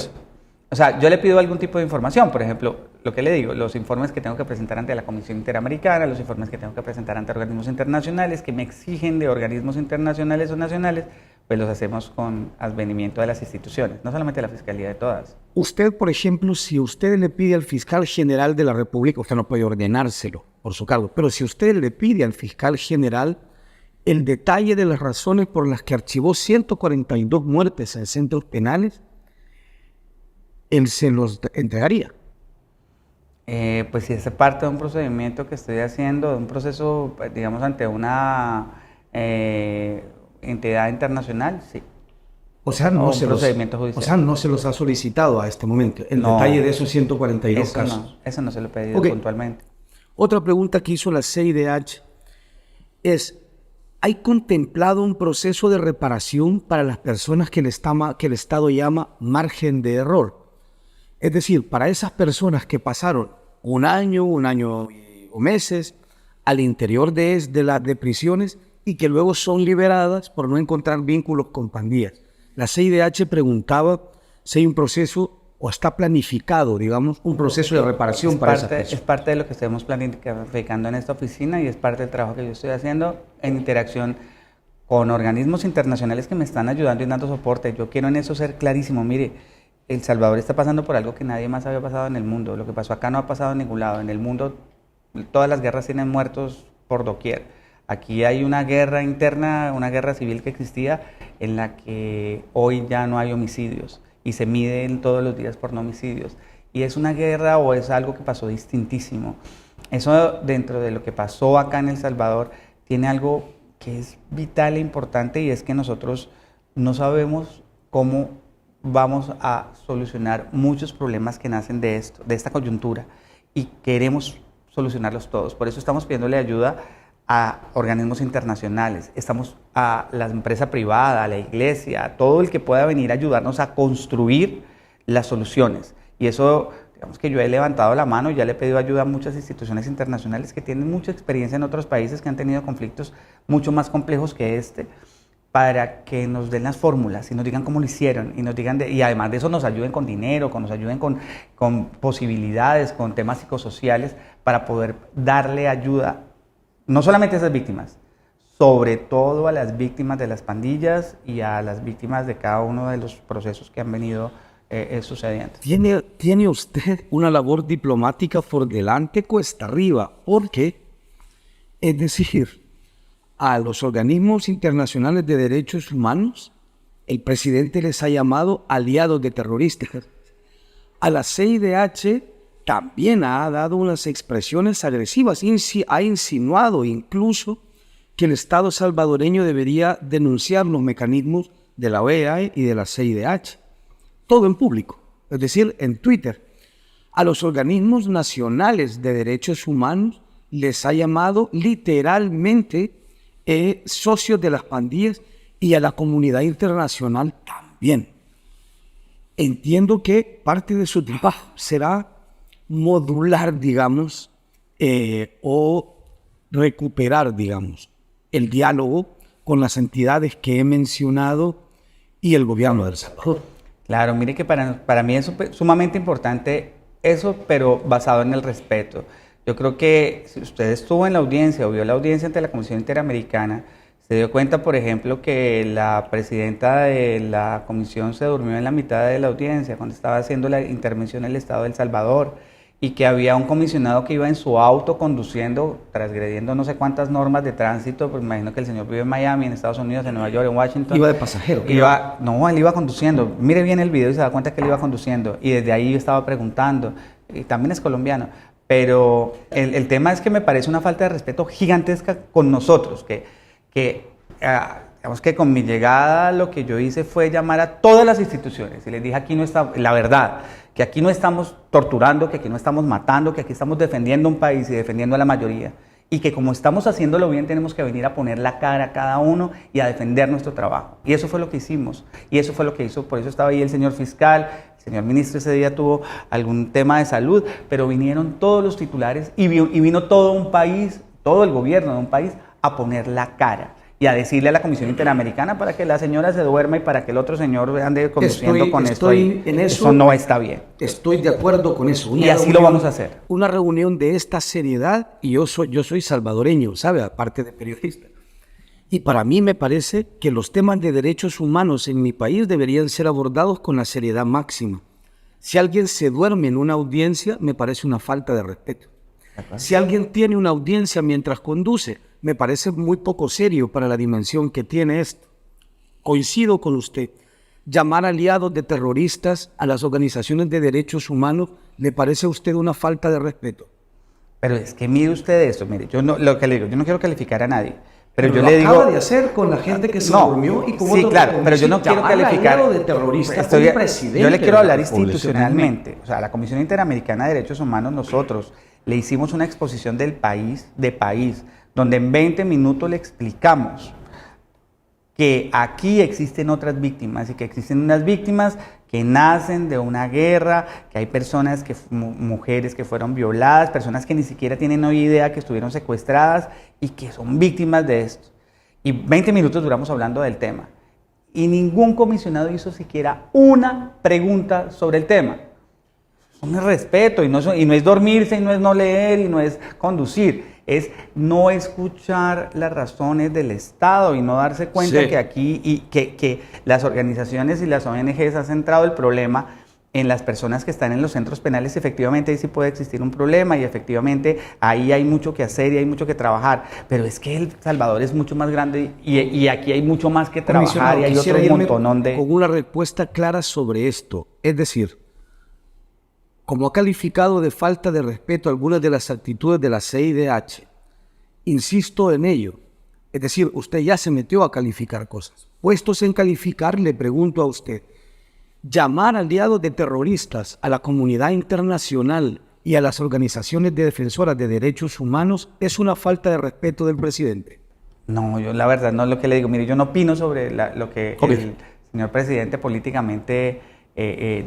O sea, yo le pido algún tipo de información, por ejemplo, lo que le digo, los informes que tengo que presentar ante la Comisión Interamericana, los informes que tengo que presentar ante organismos internacionales, que me exigen de organismos internacionales o nacionales, pues los hacemos con advenimiento de las instituciones, no solamente de la Fiscalía, de todas.
Usted, por ejemplo, si usted le pide al fiscal general de la República, usted no puede ordenárselo por su cargo, pero si usted le pide al fiscal general el detalle de las razones por las que archivó 142 muertes en centros penales, él se los entregaría.
Pues si es parte de un procedimiento que estoy haciendo, de un proceso, digamos, ante una entidad internacional, sí.
O sea, no se los ha solicitado a este momento, el detalle de esos 142 casos.
No, eso no se lo he pedido puntualmente.
Otra pregunta que hizo la CIDH es, ¿hay contemplado un proceso de reparación para las personas que el Estado llama margen de error? Es decir, para esas personas que pasaron un año o meses al interior de prisiones y que luego son liberadas por no encontrar vínculos con pandillas. La CIDH preguntaba si hay un proceso o está planificado, digamos, un proceso de reparación para esas personas.
Es parte de lo que estamos planificando en esta oficina y es parte del trabajo que yo estoy haciendo en interacción con organismos internacionales que me están ayudando y dando soporte. Yo quiero en eso ser clarísimo. Mire, El Salvador está pasando por algo que nadie más había pasado en el mundo. Lo que pasó acá no ha pasado en ningún lado. En el mundo todas las guerras tienen muertos por doquier. Aquí hay una guerra interna, una guerra civil que existía en la que hoy ya no hay homicidios y se miden todos los días por no homicidios. Y es una guerra o es algo que pasó distintísimo. Eso dentro de lo que pasó acá en El Salvador tiene algo que es vital e importante y es que nosotros no sabemos cómo vamos a solucionar muchos problemas que nacen de esto, de esta coyuntura, y queremos solucionarlos todos. Por eso estamos pidiéndole ayuda a organismos internacionales, estamos a la empresa privada, a la iglesia, a todo el que pueda venir a ayudarnos a construir las soluciones. Y eso, digamos que yo he levantado la mano y ya le he pedido ayuda a muchas instituciones internacionales que tienen mucha experiencia en otros países que han tenido conflictos mucho más complejos que este, para que nos den las fórmulas y nos digan cómo lo hicieron y nos digan y además de eso nos ayuden con dinero, nos ayuden con posibilidades, con temas psicosociales para poder darle ayuda no solamente a esas víctimas, sobre todo a las víctimas de las pandillas y a las víctimas de cada uno de los procesos que han venido sucediendo.
Tiene usted una labor diplomática por delante cuesta arriba, porque, es decir, a los organismos internacionales de derechos humanos, el presidente les ha llamado aliados de terroristas. A la CIDH también ha dado unas expresiones agresivas, ha insinuado incluso que el Estado salvadoreño debería denunciar los mecanismos de la OEA y de la CIDH. Todo en público, es decir, en Twitter. A los organismos nacionales de derechos humanos les ha llamado literalmente socios de las pandillas y a la comunidad internacional también. Entiendo que parte de su trabajo será modular, digamos, o recuperar, digamos, el diálogo con las entidades que he mencionado y el gobierno de El Salvador.
Claro, mire que para mí es sumamente importante eso, pero basado en el respeto. Yo creo que si usted estuvo en la audiencia o vio la audiencia ante la Comisión Interamericana, se dio cuenta, por ejemplo, que la presidenta de la comisión se durmió en la mitad de la audiencia cuando estaba haciendo la intervención del Estado de El Salvador y que había un comisionado que iba en su auto conduciendo, transgrediendo no sé cuántas normas de tránsito, pues me imagino que el señor vive en Miami, en Estados Unidos, en Nueva York, en Washington.
Iba de pasajero.
No, él iba conduciendo. Mire bien el video y se da cuenta que él iba conduciendo y desde ahí yo estaba preguntando, y también es colombiano. Pero el tema es que me parece una falta de respeto gigantesca con nosotros, digamos que con mi llegada lo que yo hice fue llamar a todas las instituciones y les dije aquí no está, la verdad, que aquí no estamos torturando, que aquí no estamos matando, que aquí estamos defendiendo un país y defendiendo a la mayoría y que como estamos haciéndolo bien tenemos que venir a poner la cara a cada uno y a defender nuestro trabajo. Y eso fue lo que hicimos y eso fue lo que hizo, por eso estaba ahí el señor fiscal. El señor ministro ese día tuvo algún tema de salud, pero vinieron todos los titulares y vino todo un país, todo el gobierno de un país a poner la cara y a decirle a la Comisión Interamericana para que la señora se duerma y para que el otro señor ande conduciendo con esto. Eso no está bien.
Estoy de acuerdo con eso.
Y así lo vamos a hacer.
Una reunión de esta seriedad, y yo soy salvadoreño, ¿sabe? Aparte de periodista. Y para mí me parece que los temas de derechos humanos en mi país deberían ser abordados con la seriedad máxima. Si alguien se duerme en una audiencia, me parece una falta de respeto. Si alguien tiene una audiencia mientras conduce, me parece muy poco serio para la dimensión que tiene esto. Coincido con usted. Llamar aliados de terroristas a las organizaciones de derechos humanos, ¿le parece a usted una falta de respeto?
Pero es que mire usted esto, mire, lo que le digo, yo no quiero calificar a nadie. Pero yo
lo
le digo,
acaba de hacer con la gente que se durmió y con
sí, claro, pero yo no quiero calificar
de terrorista.
Yo le quiero hablar institucionalmente. O sea, la Comisión Interamericana de Derechos Humanos, nosotros le hicimos una exposición del país, donde en 20 minutos le explicamos que aquí existen otras víctimas y que existen unas víctimas que nacen de una guerra, que hay personas, mujeres que fueron violadas, personas que ni siquiera tienen hoy idea que estuvieron secuestradas y que son víctimas de esto. Y 20 minutos duramos hablando del tema. Y ningún comisionado hizo siquiera una pregunta sobre el tema. Eso no es respeto, y no es dormirse, y no es no leer, y no es conducir. Es no escuchar las razones del Estado y no darse cuenta que aquí que las organizaciones y las ONGs han centrado el problema en las personas que están en los centros penales, efectivamente ahí sí puede existir un problema y efectivamente ahí hay mucho que hacer y hay mucho que trabajar, pero es que El Salvador es mucho más grande y aquí hay mucho más que trabajar y hay otro montonón de...
Con una respuesta clara sobre esto, es decir, como ha calificado de falta de respeto algunas de las actitudes de la CIDH, insisto en ello, es decir, usted ya se metió a calificar cosas. Puestos en calificar, le pregunto a usted, llamar aliados de terroristas a la comunidad internacional y a las organizaciones de defensoras de derechos humanos es una falta de respeto del presidente.
No, yo la verdad no es lo que le digo. Mire, yo no opino sobre lo que
Okay.
el señor presidente políticamente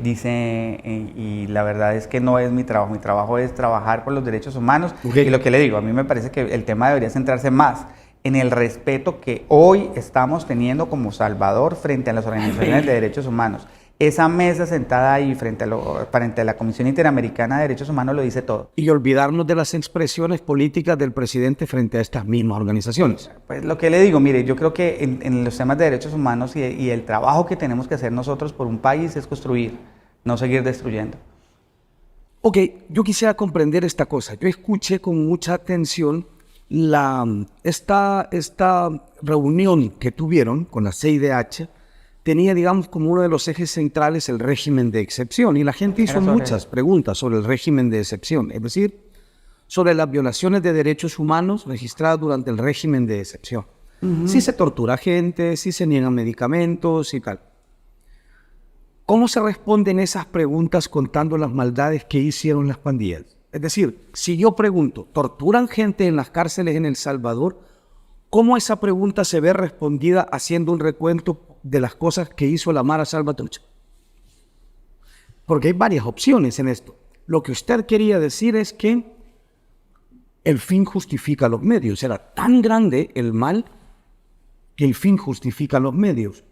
dice y la verdad es que no es mi trabajo. Mi trabajo es trabajar por los derechos humanos.
Okay.
Y lo que le digo, a mí me parece que el tema debería centrarse más en el respeto que hoy estamos teniendo como Salvador frente a las organizaciones de derechos humanos. Esa mesa sentada ahí frente a la Comisión Interamericana de Derechos Humanos lo dice todo.
Y olvidarnos de las expresiones políticas del presidente frente a estas mismas organizaciones.
Pues lo que le digo, mire, yo creo que en los temas de derechos humanos y el trabajo que tenemos que hacer nosotros por un país es construir, no seguir destruyendo.
Ok, yo quisiera comprender esta cosa. Yo escuché con mucha atención esta reunión que tuvieron con la CIDH. Tenía, digamos, como uno de los ejes centrales el régimen de excepción. Y la gente hizo muchas preguntas sobre el régimen de excepción, es decir, sobre las violaciones de derechos humanos registradas durante el régimen de excepción. Si se tortura gente, si se niegan medicamentos y tal. ¿Cómo se responden esas preguntas contando las maldades que hicieron las pandillas? Es decir, si yo pregunto, ¿torturan gente en las cárceles en El Salvador? ¿Cómo esa pregunta se ve respondida haciendo un recuento de las cosas que hizo la Mara Salvatrucha? Porque hay varias opciones en esto. Lo que usted quería decir es que el fin justifica los medios. Era tan grande el mal que el fin justifica los medios.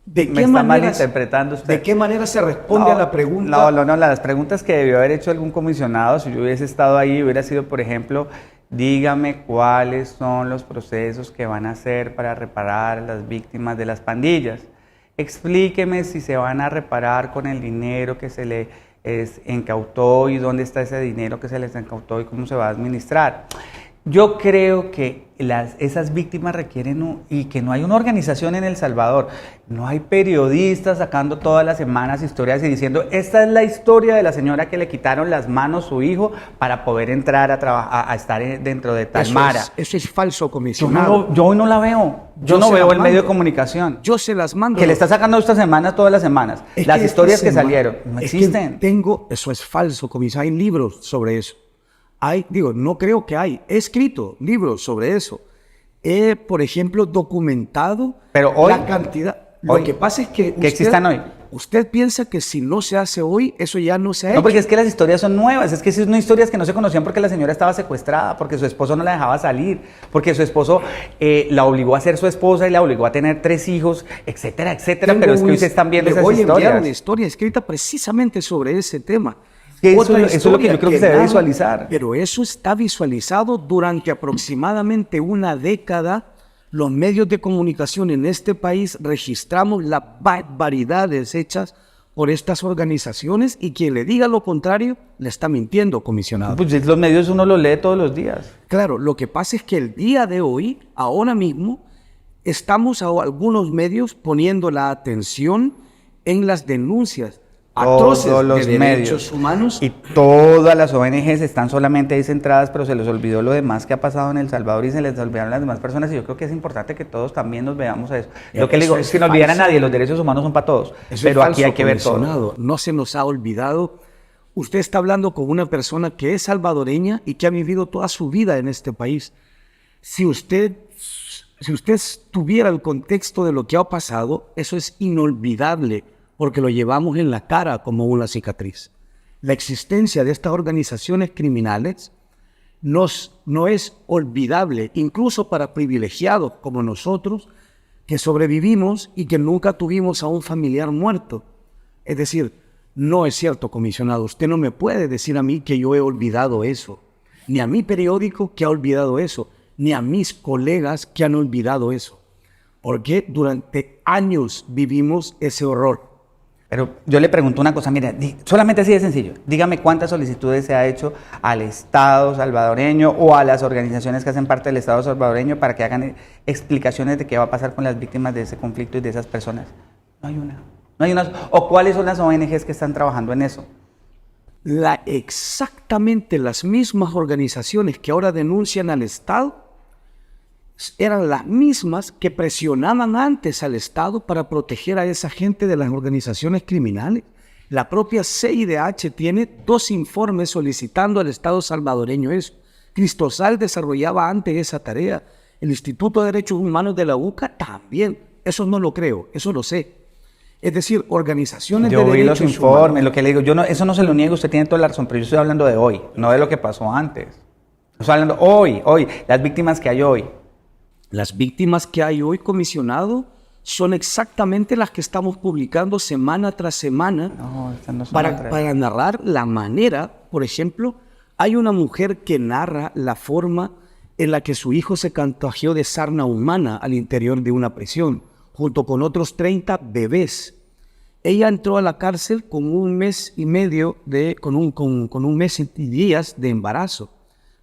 ¿De qué
está
manera
malinterpretando usted.
¿De qué manera se responde a la pregunta?
No, las preguntas que debió haber hecho algún comisionado, si yo hubiese estado ahí, hubiera sido, por ejemplo, dígame cuáles son los procesos que van a hacer para reparar a las víctimas de las pandillas. Explíqueme si se van a reparar con el dinero que se le incautó y dónde está ese dinero que se les incautó y cómo se va a administrar. Yo creo que esas víctimas requieren y que no hay una organización en El Salvador, no hay periodistas sacando todas las semanas historias y diciendo esta es la historia de la señora que le quitaron las manos a su hijo para poder entrar a trabajar, a estar dentro de Talmara.
Eso es falso, comisionado.
Yo hoy no la veo, yo no veo el medio de comunicación.
Yo se las mando.
Que le está sacando esta semana todas las semanas. Las historias que salieron no existen.
Eso es falso, comisionado. Hay libros sobre eso. No creo que hay. He escrito libros sobre eso. He, por ejemplo, documentado la cantidad. Lo que pasa es que
existan hoy.
Usted piensa que si no se hace hoy, eso ya no se ha hecho.
No, porque es que las historias son nuevas. Es que son historias que no se conocían porque la señora estaba secuestrada, porque su esposo no la dejaba salir, porque su esposo la obligó a ser su esposa y la obligó a tener 3 hijos, etcétera, etcétera. Pero es que hoy se están viendo esas historias.
Voy a enviar una historia escrita precisamente sobre ese tema.
Eso es lo que yo creo que se debe visualizar.
Pero eso está visualizado durante aproximadamente una década. Los medios de comunicación en este país registramos las barbaridades hechas por estas organizaciones y quien le diga lo contrario le está mintiendo, comisionado.
Pues los medios uno los lee todos los días.
Claro, lo que pasa es que el día de hoy, ahora mismo, estamos a algunos medios poniendo la atención en las denuncias atroces de derechos humanos.
Y todas las ONGs están solamente ahí centradas, pero se les olvidó lo demás que ha pasado en El Salvador y se les olvidaron las demás personas. Y yo creo que es importante que todos también nos veamos a eso. Lo que le digo es que no olvidar a nadie, los derechos humanos son para todos. Pero aquí hay que ver todo.
No se nos ha olvidado. Usted está hablando con una persona que es salvadoreña y que ha vivido toda su vida en este país. Si usted tuviera el contexto de lo que ha pasado, eso es inolvidable, porque lo llevamos en la cara como una cicatriz. La existencia de estas organizaciones criminales no es olvidable, incluso para privilegiados como nosotros, que sobrevivimos y que nunca tuvimos a un familiar muerto. Es decir, no es cierto, comisionado. Usted no me puede decir a mí que yo he olvidado eso, ni a mi periódico que ha olvidado eso, ni a mis colegas que han olvidado eso, porque durante años vivimos ese horror.
Pero yo le pregunto una cosa, mira, solamente así de sencillo, dígame cuántas solicitudes se ha hecho al Estado salvadoreño o a las organizaciones que hacen parte del Estado salvadoreño para que hagan explicaciones de qué va a pasar con las víctimas de ese conflicto y de esas personas. No hay una. No hay una. ¿O cuáles son las ONGs que están trabajando en eso?
Exactamente las mismas organizaciones que ahora denuncian al Estado eran las mismas que presionaban antes al Estado para proteger a esa gente de las organizaciones criminales. La propia CIDH tiene 2 informes solicitando al Estado salvadoreño eso. Cristosal desarrollaba antes esa tarea. El Instituto de Derechos Humanos de la UCA también. Eso no lo creo, eso lo sé. Es decir, organizaciones de derechos humanos.
Yo vi los informes, lo que le digo, eso no se lo niego, usted tiene toda la razón, pero yo estoy hablando de hoy, no de lo que pasó antes. Estoy hablando hoy, las víctimas que hay hoy.
Las víctimas que hay hoy, comisionado, son exactamente las que estamos publicando semana tras semana para narrar la manera. Por ejemplo, hay una mujer que narra la forma en la que su hijo se contagió de sarna humana al interior de una prisión, junto con otros 30 bebés. Ella entró a la cárcel con un mes y medio, con un mes y días de embarazo.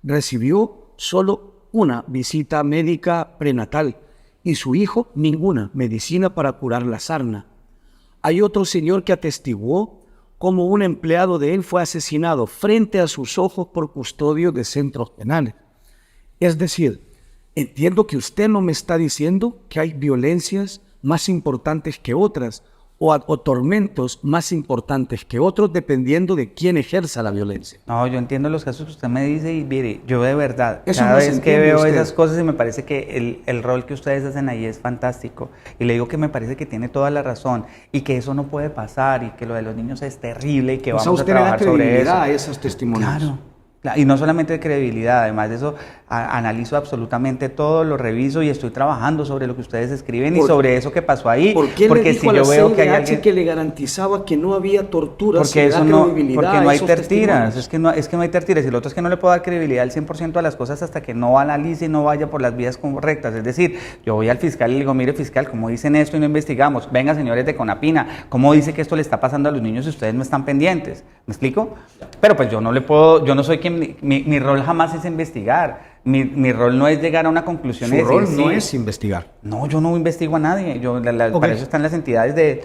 Recibió solo una visita médica prenatal y su hijo ninguna medicina para curar la sarna. Hay otro señor que atestiguó cómo un empleado de él fue asesinado frente a sus ojos por custodio de centros penales. Es decir, entiendo que usted no me está diciendo que hay violencias más importantes que otras o tormentos más importantes que otros dependiendo de quién ejerza la violencia.
No, yo entiendo los casos que usted me dice y mire, yo de verdad, cada vez que veo esas cosas y me parece que el rol que ustedes hacen ahí es fantástico y le digo que me parece que tiene toda la razón y que eso no puede pasar y que lo de los niños es terrible y que vamos a trabajar sobre eso.
A esos testimonios.
Claro. Y no solamente de credibilidad, además de eso, analizo absolutamente todo, lo reviso y estoy trabajando sobre lo que ustedes escriben y sobre eso que pasó ahí.
¿Por qué porque le dijo si yo veo que hay alguien que le garantizaba que no había torturas?
Porque eso no, porque no hay tertiras, es que no hay tertiras. Y lo otro es que no le puedo dar credibilidad al 100% a las cosas hasta que no analice y no vaya por las vías correctas. Es decir, yo voy al fiscal y le digo, mire fiscal, ¿cómo dicen esto y no investigamos? Venga señores de CONAPINA, ¿cómo dice que esto le está pasando a los niños si ustedes no están pendientes? ¿Me explico? Pero pues yo no le puedo, yo no soy quien, mi rol jamás es investigar. Mi rol no es llegar a una conclusión.
Su rol no es investigar.
No, yo no investigo a nadie. Para eso están las entidades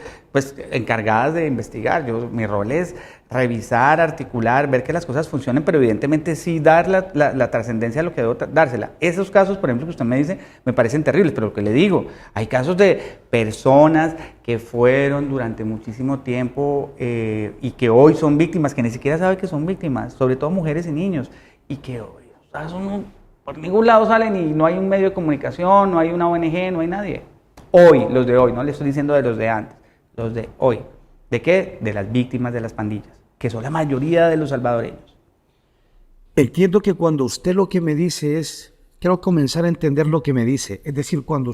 encargadas de investigar. Mi rol es revisar, articular, ver que las cosas funcionen, pero evidentemente sí dar la trascendencia a lo que debo dársela. Esos casos, por ejemplo, que usted me dice, me parecen terribles, pero lo que le digo, hay casos de personas que fueron durante muchísimo tiempo y que hoy son víctimas, que ni siquiera saben que son víctimas, sobre todo mujeres y niños, y que hoy, por ningún lado salen y no hay un medio de comunicación, no hay una ONG, no hay nadie. Hoy, los de hoy, no le estoy diciendo de los de antes, los de hoy. ¿De qué? De las víctimas de las pandillas, que son la mayoría de los salvadoreños.
Entiendo que cuando usted lo que me dice es, quiero comenzar a entender lo que me dice, es decir, cuando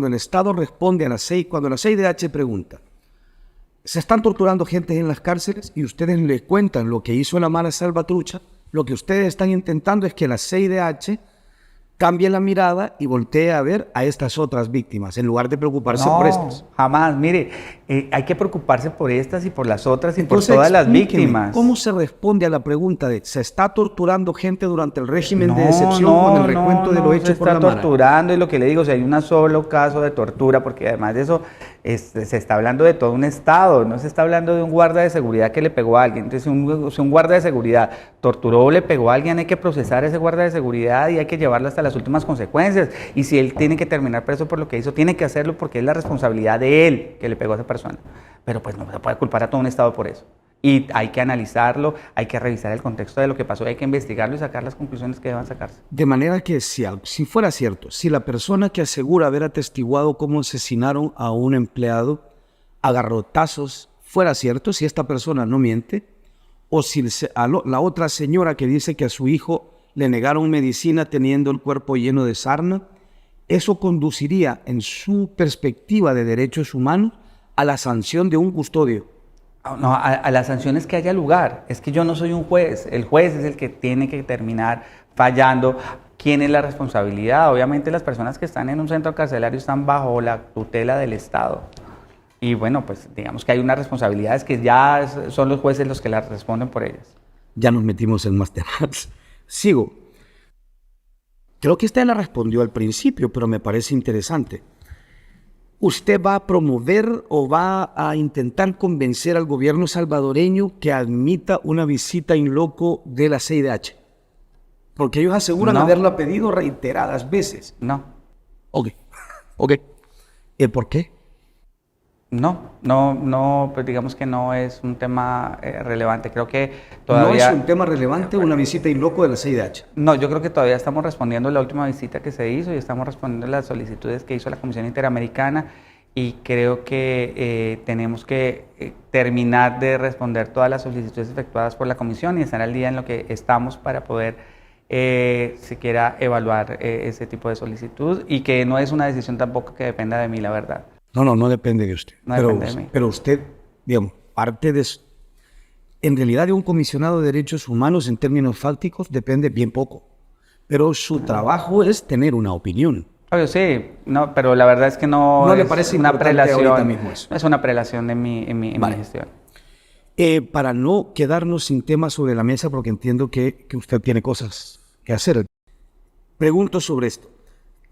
el Estado responde a la CEI, cuando la CIDH pregunta, se están torturando gente en las cárceles y ustedes le cuentan lo que hizo la mala Salvatrucha, lo que ustedes están intentando es que la CIDH cambie la mirada y voltee a ver a estas otras víctimas, en lugar de preocuparse por estas.
Jamás, mire, hay que preocuparse por estas y por las otras y entonces, por todas las víctimas.
¿Cómo se responde a la pregunta de ¿se está torturando gente durante el régimen de excepción con el recuento de lo hecho por la mala?
Se está torturando y lo que le digo, si hay un solo caso de tortura, porque además de eso se está hablando de todo un Estado, no se está hablando de un guarda de seguridad que le pegó a alguien. Entonces, si un guarda de seguridad torturó o le pegó a alguien, hay que procesar a ese guarda de seguridad y hay que llevarlo hasta las últimas consecuencias. Y si él tiene que terminar preso por lo que hizo, tiene que hacerlo porque es la responsabilidad de él que le pegó a esa persona. Pero pues no se puede culpar a todo un Estado por eso. Y hay que analizarlo, hay que revisar el contexto de lo que pasó, hay que investigarlo y sacar las conclusiones que deban sacarse.
De manera que si fuera cierto, si la persona que asegura haber atestiguado cómo asesinaron a un empleado a garrotazos fuera cierto, si esta persona no miente, o si la otra señora que dice que a su hijo le negaron medicina teniendo el cuerpo lleno de sarna, eso conduciría en su perspectiva de derechos humanos a la sanción de un custodio.
No, a las sanciones que haya lugar. Es que yo no soy un juez. El juez es el que tiene que terminar fallando. ¿Quién es la responsabilidad? Obviamente las personas que están en un centro carcelario están bajo la tutela del Estado. y bueno, pues digamos que hay unas responsabilidades que ya son los jueces los que las responden por ellas.
Ya nos metimos en más temas. Sigo. Creo que usted la respondió al principio, pero me parece interesante. ¿Usted va a promover o va a intentar convencer al gobierno salvadoreño que admita una visita in loco de la CIDH? Porque ellos aseguran haberla pedido reiteradas veces.
No.
Ok. ¿Por qué?
No, pues digamos que no es un tema relevante. Creo que todavía...
¿No es un tema relevante una visita in loco de la CIDH?
No, yo creo que todavía estamos respondiendo la última visita que se hizo y estamos respondiendo las solicitudes que hizo la Comisión Interamericana y creo que tenemos que terminar de responder todas las solicitudes efectuadas por la Comisión y estar al día en lo que estamos para poder siquiera evaluar ese tipo de solicitud y que no es una decisión tampoco que dependa de mí, la verdad.
No depende de usted.
No depende de mí.
Pero usted, digamos, parte de... En realidad de un comisionado de derechos humanos en términos fácticos depende bien poco. Pero su trabajo es tener una opinión.
Obvio, sí, no, pero la verdad es que no,
¿No le
es
parece
una
importante ahorita
prelación,
mismo eso?
no es una prelación de mi
Vale.
gestión.
Para no quedarnos sin temas sobre la mesa, porque entiendo que usted tiene cosas que hacer, pregunto sobre esto.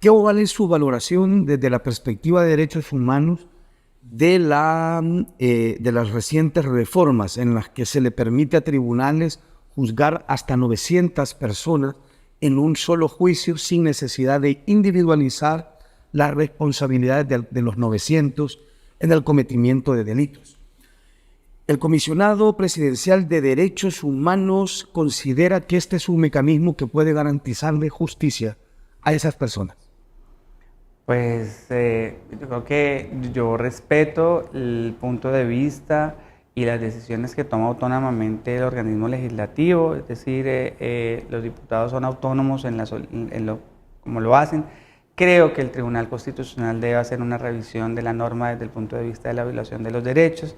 ¿Qué vale su valoración desde la perspectiva de derechos humanos de las recientes reformas en las que se le permite a tribunales juzgar hasta 900 personas en un solo juicio sin necesidad de individualizar las responsabilidades de los 900 en el cometimiento de delitos? El comisionado presidencial de derechos humanos considera que este es un mecanismo que puede garantizarle justicia a esas personas.
Pues yo creo que yo respeto el punto de vista y las decisiones que toma autónomamente el organismo legislativo, es decir, los diputados son autónomos como lo hacen. Creo que el Tribunal Constitucional debe hacer una revisión de la norma desde el punto de vista de la violación de los derechos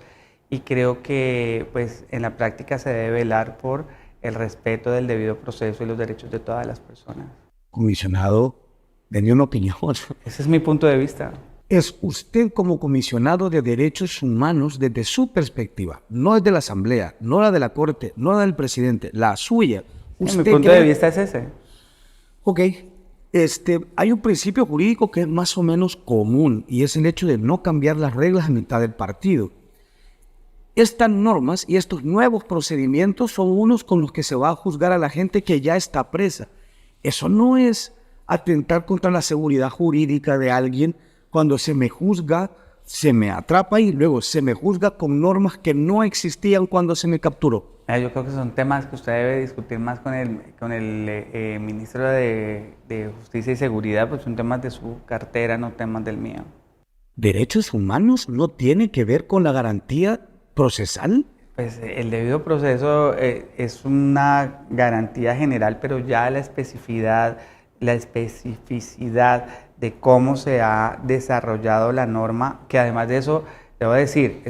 y creo que pues, en la práctica se debe velar por el respeto del debido proceso y los derechos de todas las personas.
Comisionado, denme una opinión.
Ese es mi punto de vista.
Es usted como comisionado de derechos humanos desde su perspectiva, no desde la Asamblea, no la de la Corte, no la del presidente, la suya.
Mi punto de vista es ese.
Ok. Hay un principio jurídico que es más o menos común y es el hecho de no cambiar las reglas a mitad del partido. Estas normas y estos nuevos procedimientos son unos con los que se va a juzgar a la gente que ya está presa. Eso no es atentar contra la seguridad jurídica de alguien cuando se me juzga, se me atrapa y luego se me juzga con normas que no existían cuando se me capturó.
Yo creo que son temas que usted debe discutir más con el ministro de Justicia y Seguridad, pues son temas de su cartera, no temas del mío.
¿Derechos humanos no tiene que ver con la garantía procesal?
Pues el debido proceso es una garantía general, pero ya la especificidad de cómo se ha desarrollado la norma, que además de eso, debo decir,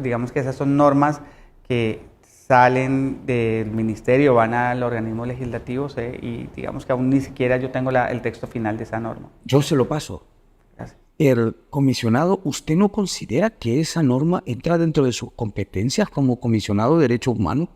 digamos que esas son normas que salen del ministerio, van al organismo legislativo y digamos que aún ni siquiera yo tengo el texto final de esa norma.
Yo se lo paso.
Gracias.
El comisionado, ¿usted no considera que esa norma entra dentro de sus competencias como comisionado de derechos humanos?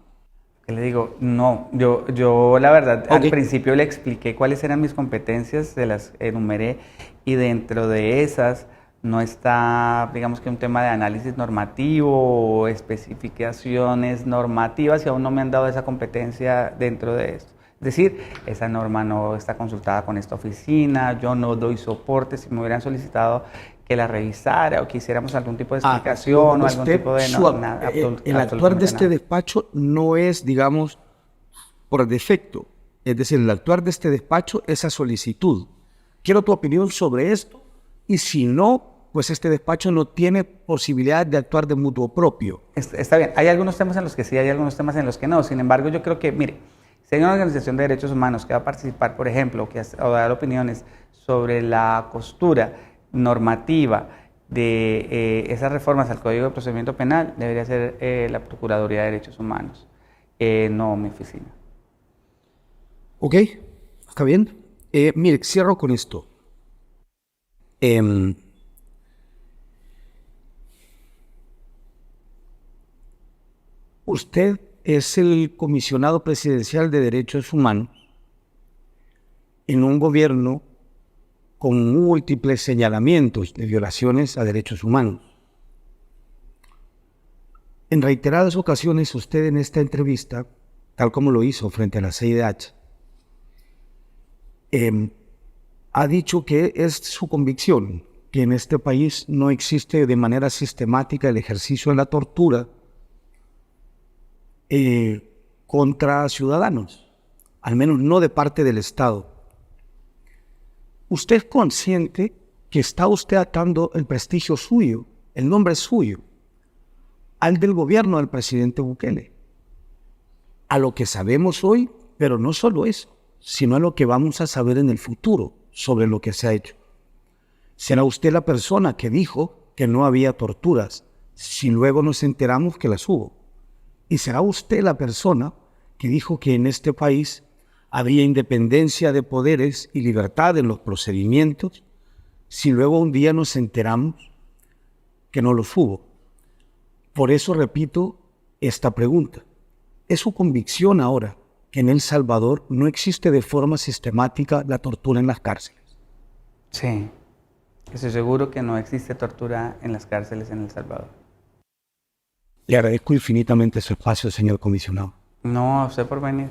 ¿Qué le digo? No, yo la verdad
Okay.
Al principio le expliqué cuáles eran mis competencias, se las enumeré y dentro de esas no está, digamos que un tema de análisis normativo o especificaciones normativas y aún no me han dado esa competencia dentro de esto. Es decir, esa norma no está consultada con esta oficina, yo no doy soporte, si me hubieran solicitado que la revisara o quisiéramos algún tipo de explicación o algún tipo de...
El actuar de este despacho no es, digamos, por defecto. Es decir, el actuar de este despacho es a solicitud. Quiero tu opinión sobre esto y si no, pues este despacho no tiene posibilidad de actuar de mutuo propio.
Está bien, hay algunos temas en los que sí, hay algunos temas en los que no. Sin embargo, yo creo que, mire, si hay una organización de derechos humanos que va a participar, por ejemplo, o dar opiniones sobre la costura normativa de esas reformas al Código de Procedimiento Penal, debería ser la Procuraduría de Derechos Humanos, no mi oficina.
Ok, está bien. Mire, cierro con esto. Usted es el comisionado presidencial de Derechos Humanos en un gobierno con múltiples señalamientos de violaciones a derechos humanos. En reiteradas ocasiones, usted en esta entrevista, tal como lo hizo frente a la CIDH, ha dicho que es su convicción que en este país no existe de manera sistemática el ejercicio de la tortura contra ciudadanos, al menos no de parte del Estado. ¿Usted es consciente que está usted atando el prestigio suyo, el nombre suyo, al del gobierno del presidente Bukele? A lo que sabemos hoy, pero no solo eso, sino a lo que vamos a saber en el futuro sobre lo que se ha hecho. ¿Será usted la persona que dijo que no había torturas, si luego nos enteramos que las hubo? ¿Y será usted la persona que dijo que en este país había independencia de poderes y libertad en los procedimientos, si luego un día nos enteramos que no los hubo? Por eso repito esta pregunta. ¿Es su convicción ahora que en El Salvador no existe de forma sistemática la tortura en las cárceles?
Sí, estoy seguro que no existe tortura en las cárceles en El Salvador.
Le agradezco infinitamente su espacio, señor comisionado.
No, a usted por venir.